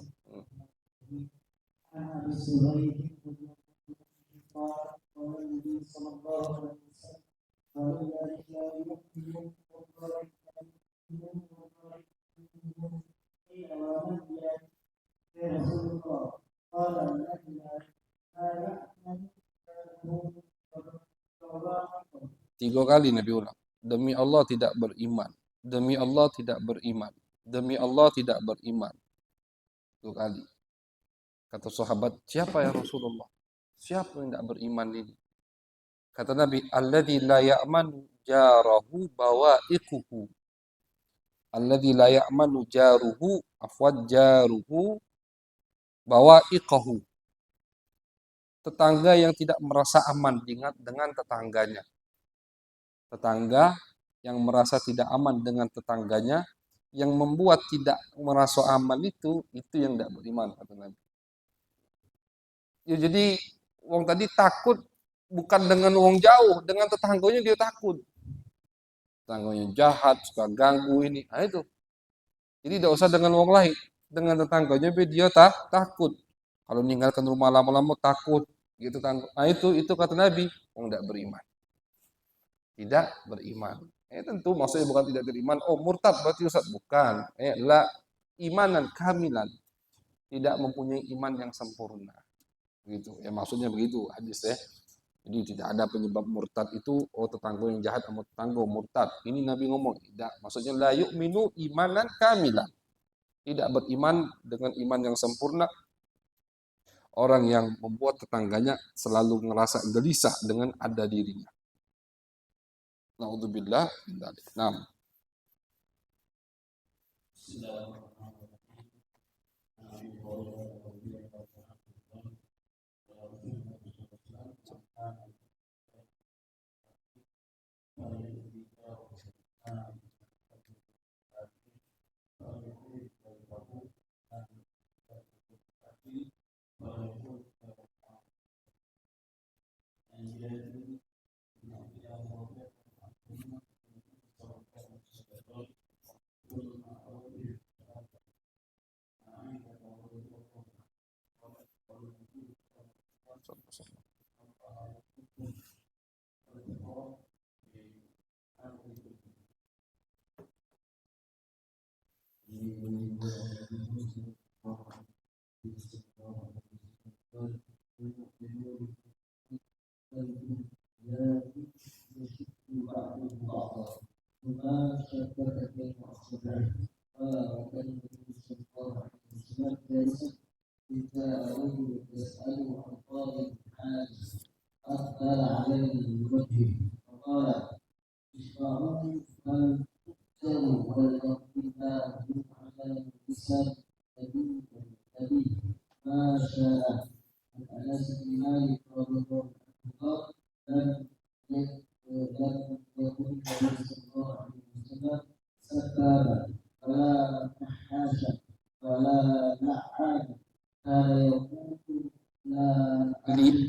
tiga kali Nabi ulang. Demi Allah tidak beriman. Demi Allah tidak beriman. Demi Allah tidak beriman. Tiga kali. Kata sahabat, siapa ya Rasulullah? Siapa yang tidak beriman ini? Kata Nabi, alladzi la ya'manu jarahu bawa'iquhu. Alladzi la ya'manu jaruhu bawa'iqahu. Tetangga yang tidak merasa aman dengan tetangganya. Tetangga yang merasa tidak aman dengan tetangganya, yang membuat tidak merasa aman itu yang tidak beriman, kata Nabi. Ya, jadi wong tadi takut bukan dengan wong jauh, dengan tetangganya dia takut. Tetangganya jahat, suka ganggu ini. Nah itu. Jadi tidak usah dengan wong lain, dengan tetangganya dia takut. Kalau meninggalkan rumah lama-lama takut gitu. Nah itu kata Nabi, wong tidak beriman. Tidak beriman. Tentu maksudnya bukan tidak beriman. Oh murtad berarti Ustaz. Bukan. La imanan kamilan. Tidak mempunyai iman yang sempurna. Gitu. Ya maksudnya begitu hadis ya. Jadi tidak ada penyebab murtad itu tetangga yang jahat sama tetangga murtad. Ini Nabi ngomong tidak. Maksudnya la yu'minu imanan kamilan. Tidak beriman dengan iman yang sempurna. Orang yang membuat tetangganya selalu ngerasa gelisah dengan ada dirinya. Naudzubillah min dzalik. Naam.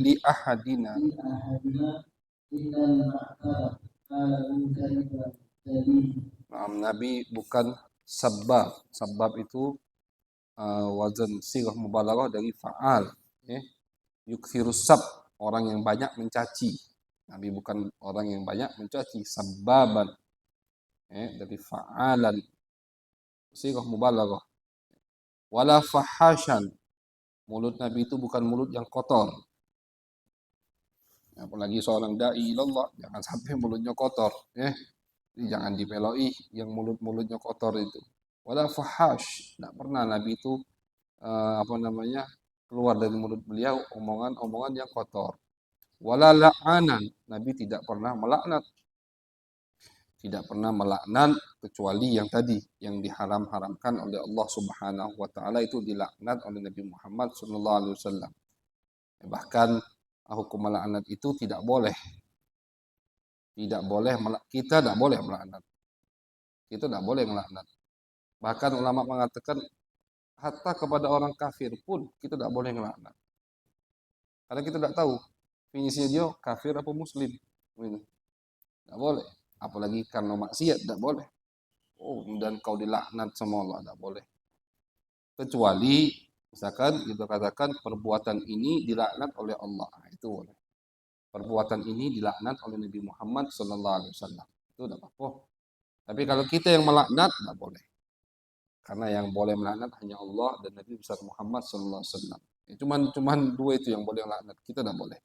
Li ahadina. Nabi bukan sabab. Sabab itu wazan sirah mubalaghah dari fa'al. Yukthirus sab, orang yang banyak mencaci. Nabi bukan orang yang banyak mencaci. Sababan. Dari fa'alan. Sirah mubalaghah. Wala fahasyan. Mulut Nabi itu bukan mulut yang kotor. Apalagi seorang da'i ilallah, jangan sampai mulutnya kotor. Jangan dipeloi yang mulut-mulutnya kotor itu. Wala fahash, tidak pernah Nabi itu keluar dari mulut beliau omongan-omongan yang kotor. Wala la'anan, Nabi tidak pernah melaknat. Tidak pernah melaknat kecuali yang tadi yang diharam-haramkan oleh Allah Subhanahu wa taala itu dilaknat oleh Nabi Muhammad sallallahu alaihi wasallam. Bahkan hukum melaknat itu tidak boleh. Tidak boleh, kita tidak boleh melaknat. Kita tidak boleh melaknat. Bahkan ulama mengatakan hatta kepada orang kafir pun kita tidak boleh melaknat. Karena kita tidak tahu finisinya dia kafir apa muslim. Tidak boleh. Apalagi karena maksiat tidak boleh. Oh, dan kau dilaknat sama Allah tidak boleh. Kecuali misalkan kita katakan perbuatan ini dilaknat oleh Allah, itu boleh. Perbuatan ini dilaknat oleh Nabi Muhammad SAW, itu tidak apa-apa. Tapi kalau kita yang melaknat tidak boleh, karena yang boleh melaknat hanya Allah dan Nabi besar Muhammad SAW. Cuman dua itu yang boleh melaknat, kita tidak boleh.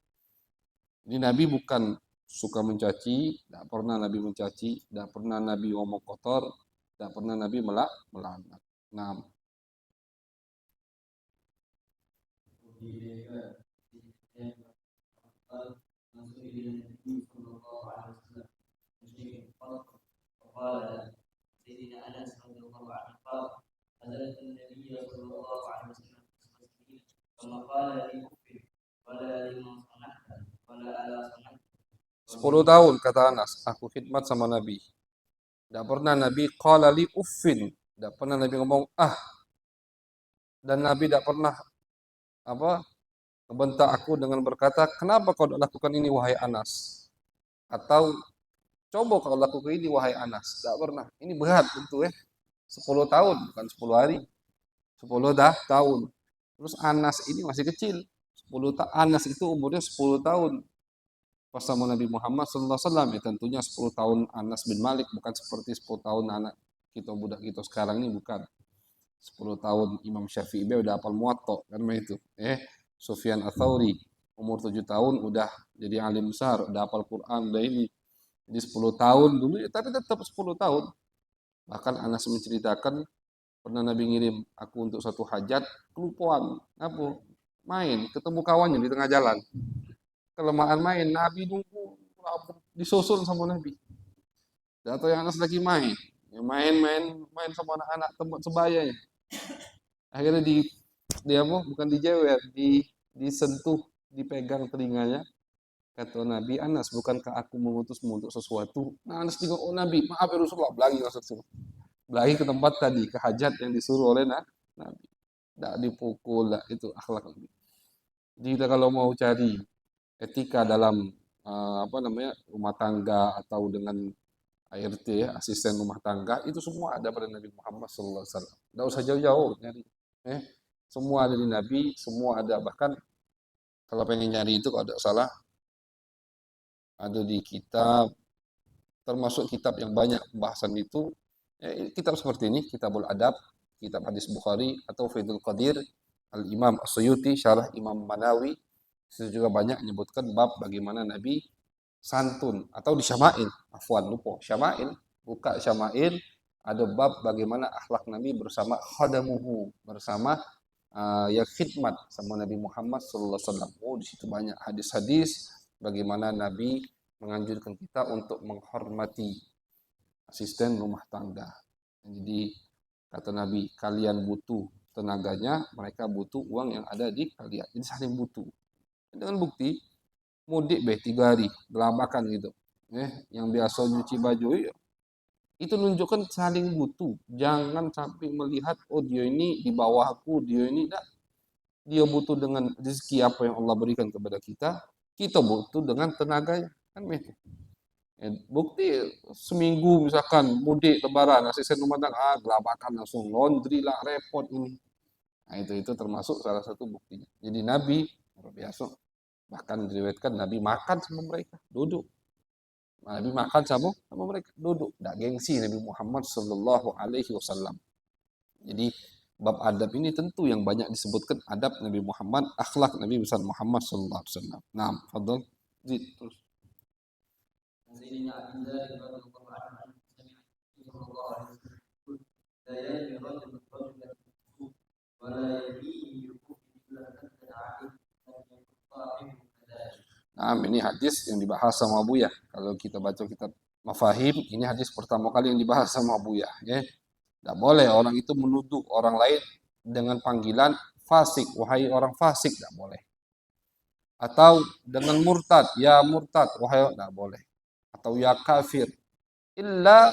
Jadi Nabi bukan suka mencaci, tidak pernah Nabi mencaci, tidak pernah Nabi ngomong kotor, tidak pernah Nabi melaknat. Nah, قال سيدنا انس رضي الله عنه قال نزلت النبي صلى الله عليه وسلم ثم قال لي اف ولا لما صنعت ولا على صنعت 10 tahun kata Anas, aku khidmat sama Nabi. Tidak pernah Nabi qala li uffin, tidak pernah Nabi ngomong dan Nabi tidak pernah apa membentak aku dengan berkata, kenapa kau lakukan ini wahai Anas? Atau coba kau lakukan ini wahai Anas. Tidak pernah. Ini berat tentu 10 tahun, bukan 10 hari. 10 tahun. Terus Anas ini masih kecil. 10 Anas itu umurnya 10 tahun. Pas sama Nabi Muhammad SAW, ya tentunya 10 tahun Anas bin Malik, bukan seperti 10 tahun anak kita budak kita sekarang ini, bukan. 10 tahun Imam Syafi'i udah hafal Muwatta kan itu. Sufyan Ats-Tsauri umur 7 tahun udah jadi alim besar, udah hafal Quran, udah ini. Jadi 10 tahun dulu ya, tapi tetap 10 tahun. Bahkan Anas menceritakan pernah Nabi ngirim aku untuk satu hajat, kelupaan, apa? Main, ketemu kawannya di tengah jalan. Kelemahan main, Nabi nunggu disusul sama Nabi. Atau yang Anas lagi main, ya main sama anak-anak tempat sebayanya. Akhirnya dia apa? Bukan dijewer, disentuh, dipegang telinganya. Kata Nabi, Anas, bukankah aku mengutusmu untuk sesuatu? Nah, Anas juga, oh Nabi, maaf ya Rasulullah, belagi maksudnya. Belagi ke tempat tadi, ke hajat yang disuruh oleh Nabi. Tidak dipukul, itu akhlak Nabi. Jadi kita kalau mau cari etika dalam rumah tangga atau dengan ART ya, asisten rumah tangga, itu semua ada pada Nabi Muhammad SAW. Tidak usah jauh-jauh nyari. Semua ada di Nabi, semua ada. Bahkan kalau pengen nyari itu kalau tidak salah, ada di kitab, termasuk kitab yang banyak pembahasan itu, kitab seperti ini, Kitabul Adab, kitab hadis Bukhari, atau Faidul Qadir, Al-Imam As-Suyuti, Syarah Imam Manawi, itu juga banyak menyebutkan bab bagaimana Nabi santun, atau di Syama'il, afwan lupa, Syama'il, buka Syama'il, ada bab bagaimana akhlak Nabi bersama khadamuhu, bersama yang khidmat sama Nabi Muhammad SAW. Oh, di situ banyak hadis-hadis bagaimana Nabi menganjurkan kita untuk menghormati asisten rumah tangga. Jadi kata Nabi, kalian butuh tenaganya, mereka butuh uang yang ada di kalian. Jadi saling butuh. Dengan bukti mudik 3 hari, gelabakan gitu. Yang biasa nyuci baju itu menunjukkan saling butuh. Jangan sampai melihat oh dia ini di bawahku, dia ini tidak. Dia butuh dengan rezeki apa yang Allah berikan kepada kita butuh dengan tenaganya. Kan begitu. Bukti seminggu misalkan mudik lebaran, asisten rumah tangga, gelabakan langsung laundry lah, repot ini. Nah itu termasuk salah satu buktinya. Jadi Nabi luar biasa. Bahkan diriwayatkan Nabi makan sama mereka, duduk. Nabi makan sama mereka, duduk. Tidak gengsi Nabi Muhammad Sallallahu Alaihi Wasallam. Jadi bab adab ini tentu yang banyak disebutkan adab Nabi Muhammad, akhlak Nabi besar Muhammad Sallallahu Alaihi Wasallam. Nah, fadhal. Terus. Nah, ini hadis yang dibahas sama Buya. Kalau kita baca kitab Mafahim, ini hadis pertama kali yang dibahas sama Buya. Ya. Tidak boleh orang itu menuduh orang lain dengan panggilan fasik. Wahai orang fasik, tidak boleh. Atau dengan murtad, ya murtad, wahai tidak boleh. Atau ya kafir, illa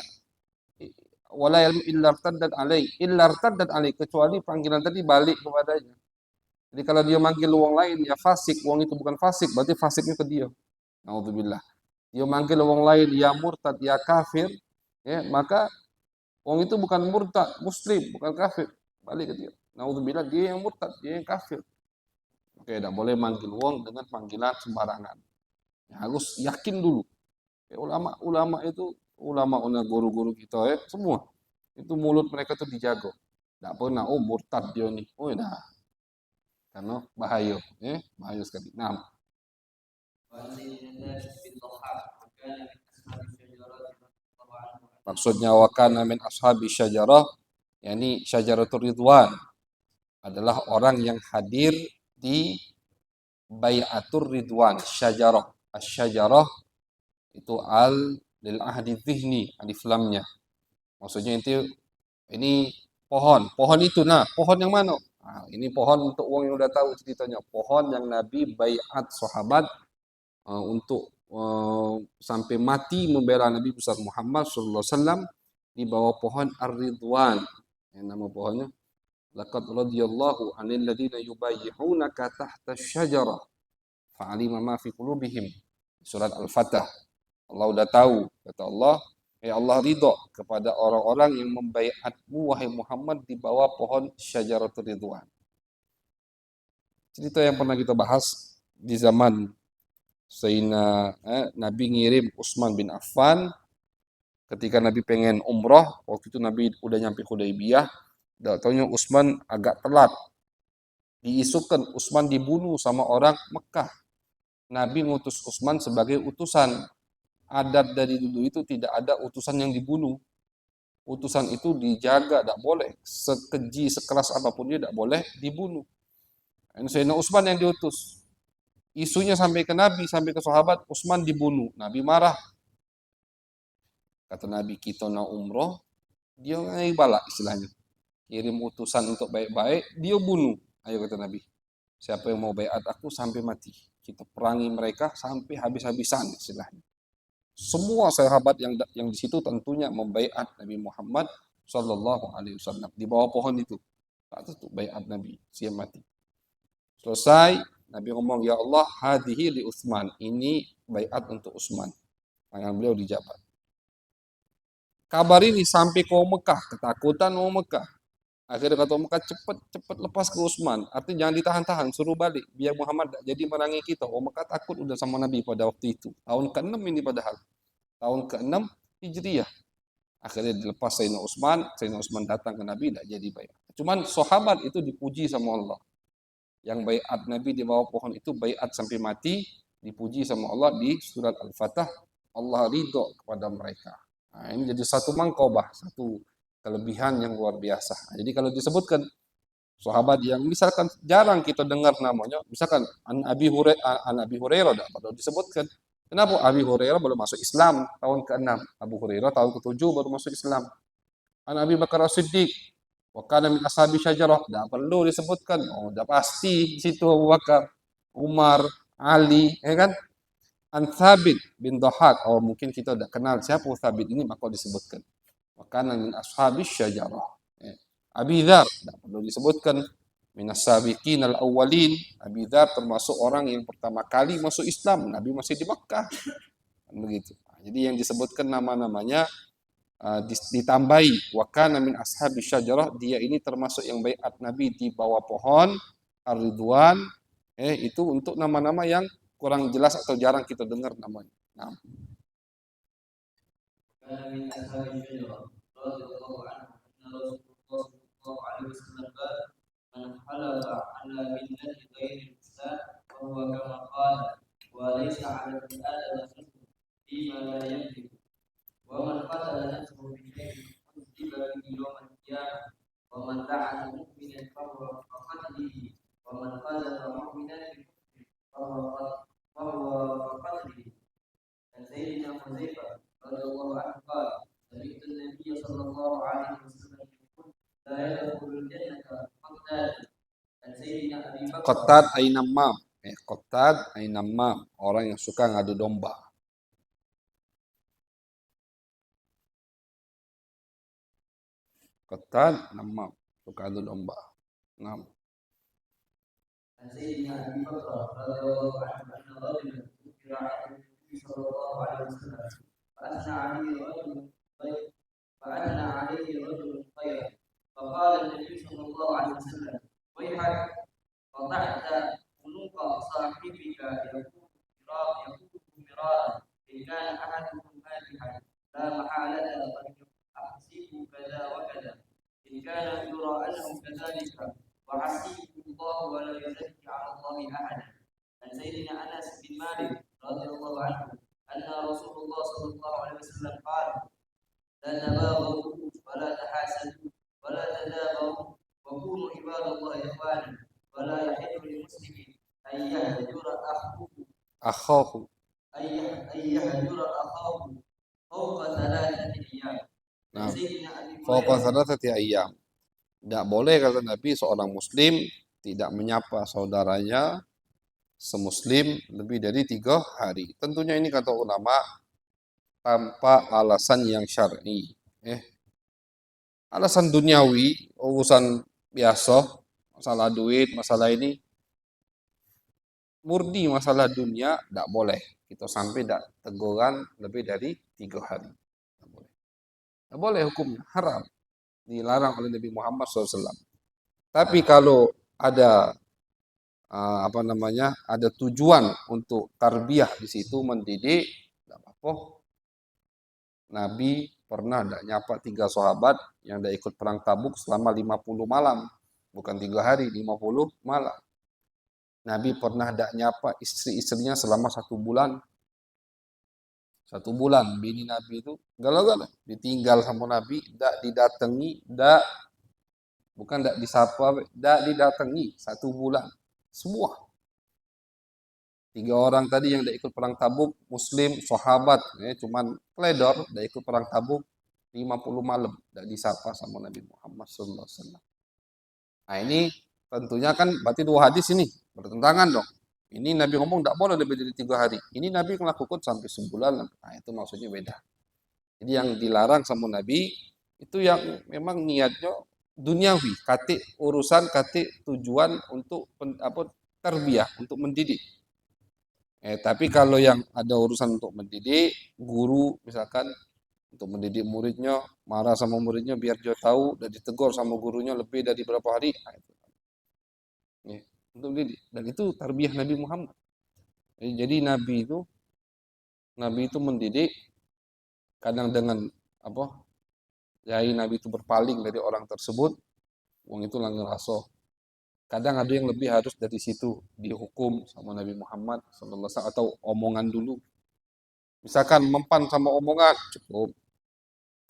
illa irtaddat alaih, kecuali panggilan tadi balik kepadanya. Jadi kalau dia manggil wong lain ya fasik, wong itu bukan fasik, berarti fasiknya ke dia. Naudzubillah. Dia manggil wong lain ya murtad, ya kafir, ya maka wong itu bukan murtad, muslim, bukan kafir, balik ke dia. Naudzubillah, dia yang murtad, dia yang kafir. Oke, tidak boleh manggil wong dengan panggilan sembarangan. Ya, harus yakin dulu. Ya, ulama itu ulama guru-guru kita ya semua itu mulut mereka tuh dijago. Tidak pernah murtad dia nih. Oh ya, karena bahaya, bahaya sekali. Nah, maksudnya wakana min ashabi syajarah, yakni syajaratul ridwan adalah orang yang hadir di bai'atur ridwan, syajarah. Asy-syajarah itu lil ahdi dzihni, alif lamnya. Maksudnya itu ini pohon, pohon itu. Nah, pohon yang mana? Nah, ini pohon untuk orang yang udah tahu ceritanya. Pohon yang Nabi baiat sahabat untuk sampai mati membela Nabi besar Muhammad sallallahu alaihi wasallam di bawah pohon Ar-Ridwan. Yang nama pohonnya laqad radiyallahu 'anil ladzina yubayyi'unaka tahta asy-syajarah fa'alima ma fi qulubihim. Surat Al-Fatah. Allah udah tahu, kata Allah, Allah ridho kepada orang-orang yang membaiatmu wahai Muhammad di bawah pohon Syajaratul Ridwan. Cerita yang pernah kita bahas di zaman Sayyidina Nabi ngirim Utsman bin Affan ketika Nabi pengen umroh, waktu itu Nabi udah nyampe Hudaybiyah, taunya Utsman agak telat. Diisukan Utsman dibunuh sama orang Mekah. Nabi ngutus Utsman sebagai utusan. Adat dari dulu itu tidak ada utusan yang dibunuh. Utusan itu dijaga, tidak boleh. Sekeji, sekeras apapun dia tidak boleh dibunuh. Dan Sayyidina Utsman yang diutus. Isunya sampai ke Nabi, sampai ke sahabat, Utsman dibunuh. Nabi marah. Kata Nabi, kita nak umroh, dia ngai balak istilahnya. Kirim utusan untuk baik-baik, dia bunuh. Ayo kata Nabi, siapa yang mau baiat aku sampai mati. Kita perangi mereka sampai habis-habisan istilahnya. Semua sahabat yang di situ tentunya membaiat Nabi Muhammad Sallallahu Alaihi Wasallam di bawah pohon itu. Tak itu baiat Nabi siap mati. Selesai Nabi ngomong, ya Allah, hadihi li Utsman, ini baiat untuk Utsman. Tangan beliau dijabat. Kabar ini sampai ke Mekah, ketakutan Mekah. Akhirnya kata Mekah, cepat lepas ke Utsman. Artinya jangan ditahan-tahan, suruh balik biar Muhammad jadi merangi kita. Mekah takut udah sama Nabi pada waktu itu. Tahun ke-6 ini padahal. Tahun ke-6 Hijriyah. Akhirnya dilepas Sayyidina Utsman datang ke Nabi, tidak jadi baiat. Cuman sahabat itu dipuji sama Allah. Yang baiat Nabi di bawah pohon itu baiat sampai mati, dipuji sama Allah di surat Al-Fatah. Allah ridho kepada mereka. Nah, ini jadi satu mangkobah, satu kelebihan yang luar biasa. Jadi kalau disebutkan sahabat yang misalkan jarang kita dengar namanya, misalkan An Abi Hurairah, tidak disebutkan. Kenapa Abi Hurairah baru masuk Islam tahun ke-6, Abu Hurairah tahun ke-7 baru masuk Islam. An Abi Bakar As-Siddiq, wa kana min ashabi syajarah, tidak perlu disebutkan. Oh, sudah pasti di situ Abu Bakar, Umar, Ali, ya kan? An Thabit bin Dhahak, oh mungkin kita sudah kenal siapa Thabit ini, maka disebutkan. Wa kana min ashabi syajarah. Abi Dzar, tidak perlu disebutkan. Minas sabiqin al-awwalin, Abi Dzar termasuk orang yang pertama kali masuk Islam, Nabi masih di Makkah. Begitu. Jadi yang disebutkan nama-namanya ditambahi wa kana min ashabi syajarah, dia ini termasuk yang baiat Nabi di bawah pohon Ar-Ridwan. Itu untuk nama-nama yang kurang jelas atau jarang kita dengar namanya. Nah. من حلف على ملة غير الإسلام فهو كما قال وليس على ابن آدم خلق فيما لا يملك ومن قتل نفسه بشيء عذب به يوم القيامة ومن لعن مؤمنا فهو كقتله ومن قذف مؤمنا بكفر فهو كقتله. عن سيدنا حذيفة رضي الله عنه قال سمعت النبي صلى الله عليه وسلم يقول لا يدخل الجنة قتال. عن سيدنا أبي بكر Qattat ay namam. Qattat Qatad ay namam, orang yang suka ngadu domba. Qatad namam, suka ngadu domba. Nam. عن سيدنا ابي بكر رضي الله عنه ان رجلا ذكر عن النبي صلى الله عليه وسلم فاثنى عليه رجل خير فاثنى عليه رجل خيرا فقال النبي صلى الله عليه وسلم ويحك قطعت عنق صاحبك يقول مرارا ان كان احدكم مادحا لا محاله فاحسبه كذا وكذا ان كان يرى انه كذلك وحسيبه الله ولا يزكي على الله احدا. عن سيدنا انس بن مالك رضي الله عنه ان رسول الله صلى الله عليه وسلم قال: لا تباغضوا ولا تحاسدوا ولا تدابروا وكونوا عباد الله اخوانا ولا يحل لمسلم ان يهجر Akhahu. ان يهجر اخاه فوق 3 ايام. عن Nah, سيدنا ابي fawqa هريره thalathati ayyam. Tidak boleh kata Nabi seorang muslim tidak menyapa saudaranya semuslim lebih dari 3 hari. Tentunya ini kata ulama tanpa alasan yang syar'i. Alasan duniawi, urusan biasa, masalah duit, masalah ini, murni masalah dunia, tidak boleh. Kita sampai tidak teguran lebih dari 3 hari. Tidak boleh. Tidak boleh hukumnya, haram. Dilarang oleh Nabi Muhammad SAW. Tapi kalau ada ada tujuan untuk tarbiyah di situ, mendidik, tidak apa-apa. Nabi pernah tidak nyapa 3 sahabat yang tidak ikut perang Tabuk selama 50 malam. Bukan 3 hari, 50 malam. Nabi pernah tidak nyapa istri-istrinya selama 1 bulan. 1 bulan, bini Nabi itu galau-galau. Ditinggal sama Nabi, tidak didatangi, bukan tidak disapa, tidak didatangi 1 bulan. Semua. 3 orang tadi yang tidak ikut perang Tabuk, muslim, sahabat, cuman pledor, tidak ikut perang Tabuk, 50 malam, tidak disapa sama Nabi Muhammad SAW. Nah ini tentunya kan berarti 2 hadis ini, bertentangan dong. Ini Nabi ngomong tidak boleh lebih dari 3 hari. Ini Nabi melakukan sampai sebulan. Nah itu maksudnya beda. Jadi yang dilarang sama Nabi, itu yang memang niatnya duniawi, urusan tujuan untuk tarbiyah, untuk mendidik. Tapi kalau yang ada urusan untuk mendidik, guru misalkan untuk mendidik muridnya, marah sama muridnya biar dia tahu dan ditegur sama gurunya lebih dari berapa hari. Nah, itu. Untuk mendidik. Dan itu tarbiyah Nabi Muhammad. Jadi Nabi itu mendidik kadang dengan Nabi itu berpaling dari orang tersebut, wong itu langgar ngerasa. Kadang ada yang lebih harus dari situ dihukum sama Nabi Muhammad sallallahu alaihi wasallam atau omongan dulu. Misalkan mempan sama omongan cukup.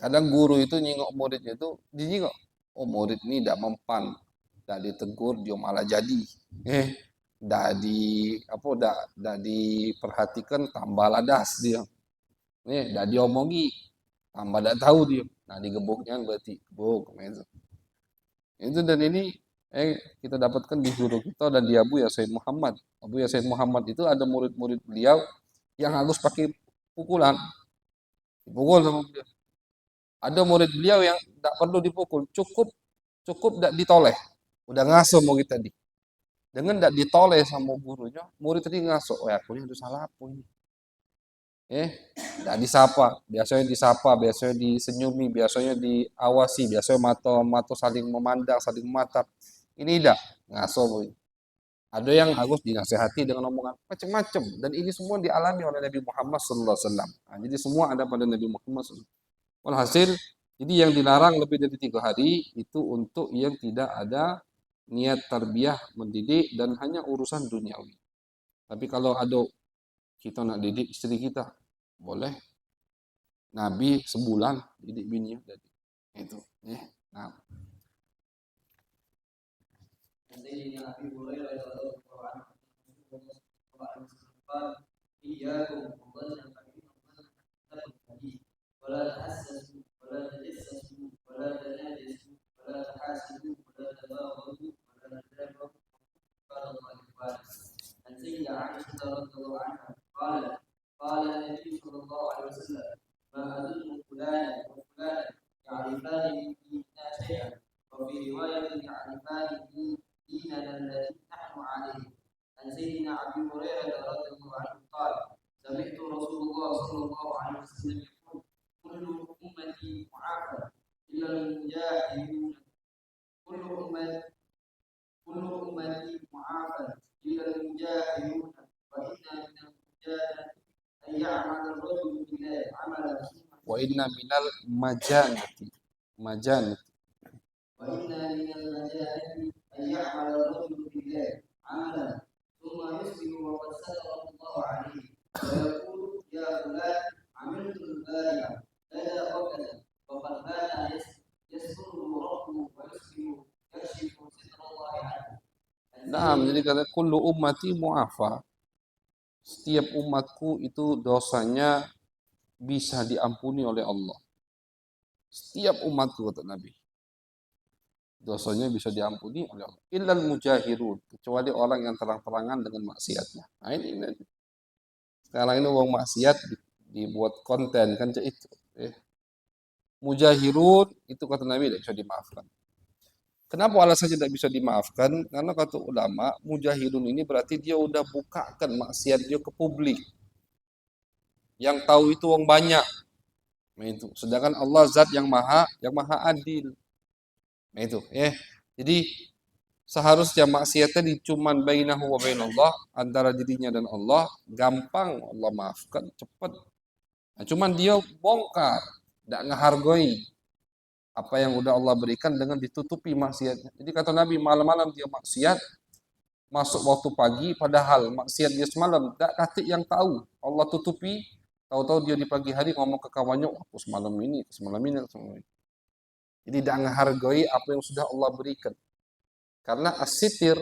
Kadang guru itu nyingok muridnya itu dinyingok. Oh murid ini tidak mempan, tidak ditegur dia malah jadi. Tidak diperhatikan tambah ladas dia. Tidak diomongi tambah tidak tahu dia. Nah digebuknya berarti gebuk. Itu dan ini kita dapatkan di guru kita dan di Abu Yasin Muhammad. Abu Yasin Muhammad itu ada murid-murid beliau yang harus pakai pukulan. Dipukul sama beliau. Ada murid beliau yang tidak perlu dipukul, cukup tidak ditoleh. Udah ngaso murid tadi. Dengan tidak ditoleh sama gurunya, murid tadi ngaso, oh ya aku ini udah salah apa ini. Tidak disapa, biasanya disenyumi, biasanya diawasi, biasanya mata saling memandang, saling mematap. Ini tidak, ngaso boy. Ada yang harus dinasehati dengan omongan macam-macam dan ini semua dialami oleh Nabi Muhammad SAW. Nah, jadi semua ada pada Nabi Muhammad SAW. Walhasil, jadi yang dilarang lebih dari 3 hari itu untuk yang tidak ada niat tarbiyah mendidik dan hanya urusan duniawi. Tapi kalau ada kita nak didik istri kita, boleh. Nabi sebulan didik bininya jadi itu. Nah. ولا تحسسوا ولا تجسسوا ولا تناجسوا ولا تحاسدوا ولا تباغضوا ولا تدابروا قال الله تعالى. عن سيدة عائشة التي نحن عليه. عن سيدنا أبي هريرة رضي الله عنه قال: سمعت رسول الله صلى الله عليه وسلم يقول: كل أمتي معافى إلا المجاهدون. كل أمتي معافى إلا المجاهدون. وإن من المجاهدة أن يعمل الرجل بالله عملا وإن من المجانة وإن من المجاهدة أن يعمل الرجل بالله عملا ثم يصبح وقد ستره الله عليه ويقول: يا فلان عملت البارحة كذا وكذا، وقد بان يستره ربه ويصبح يكشف ستر الله عنه. Nah, jadi kata kullu ummati mu'afa. Setiap umatku itu dosanya bisa diampuni oleh Allah. Setiap umatku, kata Nabi, dosanya bisa diampuni oleh Allah. Illal mujahirun, kecuali orang yang terang-terangan dengan maksiatnya. Nah ini. Sekarang ini uang maksiat dibuat konten kan itu. Mujahirun itu kata Nabi tidak bisa dimaafkan. Kenapa alasan tidak bisa dimaafkan? Karena kata ulama, mujahidun ini berarti dia udah bukakan maksiat dia ke publik. Yang tahu itu orang banyak. Nah, itu. Sedangkan Allah zat yang maha adil. Nah, itu, Jadi seharusnya maksiatnya cuman bainahu wa bainallah, antara dirinya dan Allah, gampang Allah maafkan, cepat. Nah, cuman dia bongkar, tidak ngehargai apa yang udah Allah berikan dengan ditutupi maksiatnya. Jadi kata Nabi, malam-malam dia maksiat, masuk waktu pagi, padahal maksiat dia semalam, tak katik yang tahu. Allah tutupi, tahu-tahu dia di pagi hari ngomong ke kawannya, aku semalam ini. Jadi tidak menghargai apa yang sudah Allah berikan. Karena as-sitir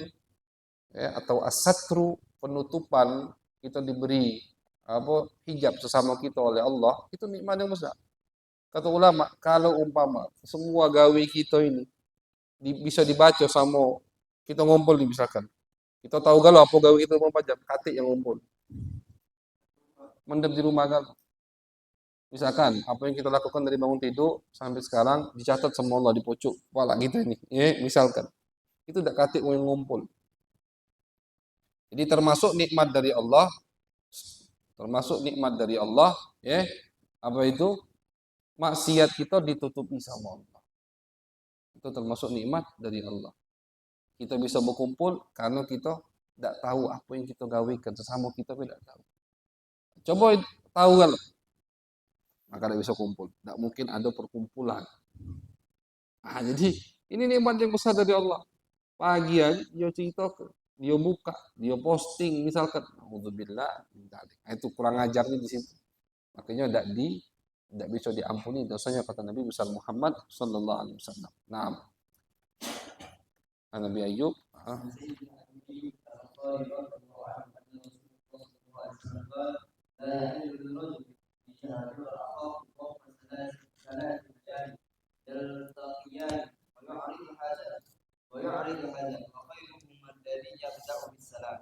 atau as-satru, penutupan, kita diberi hijab sesama kita oleh Allah, itu nikmat yang besar. Kata ulama, kalau umpama semua gawe kita ini bisa dibaca sama kita ngumpul nih misalkan. Kita tahu galau apa gawe kita 24 jam, katik yang ngumpul. Mendem di rumah galau. Misalkan apa yang kita lakukan dari bangun tidur sampai sekarang dicatat sama Allah di pojok kepala kita ini. Misalkan. Itu tidak katik yang ngumpul. Jadi termasuk nikmat dari Allah. Apa itu? Maksiat kita ditutupi sama Allah. Itu termasuk nikmat dari Allah. Kita bisa berkumpul karena kita tidak tahu apa yang kita gawekan, sesama kita tidak tahu. Coba tahu kalau maka tidak bisa kumpul. Tidak mungkin ada perkumpulan. Nah, jadi ini nikmat yang besar dari Allah. Pagi aja dia cerita, dia buka, dia posting misalkan. Alhamdulillah, itu kurang ajarnya di situ. Makanya tidak bisa diampuni dosanya kata Nabi besar Muhammad sallallahu alaihi wasallam. Nah, Nabi Ayub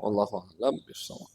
wallahu a'lam bishawab.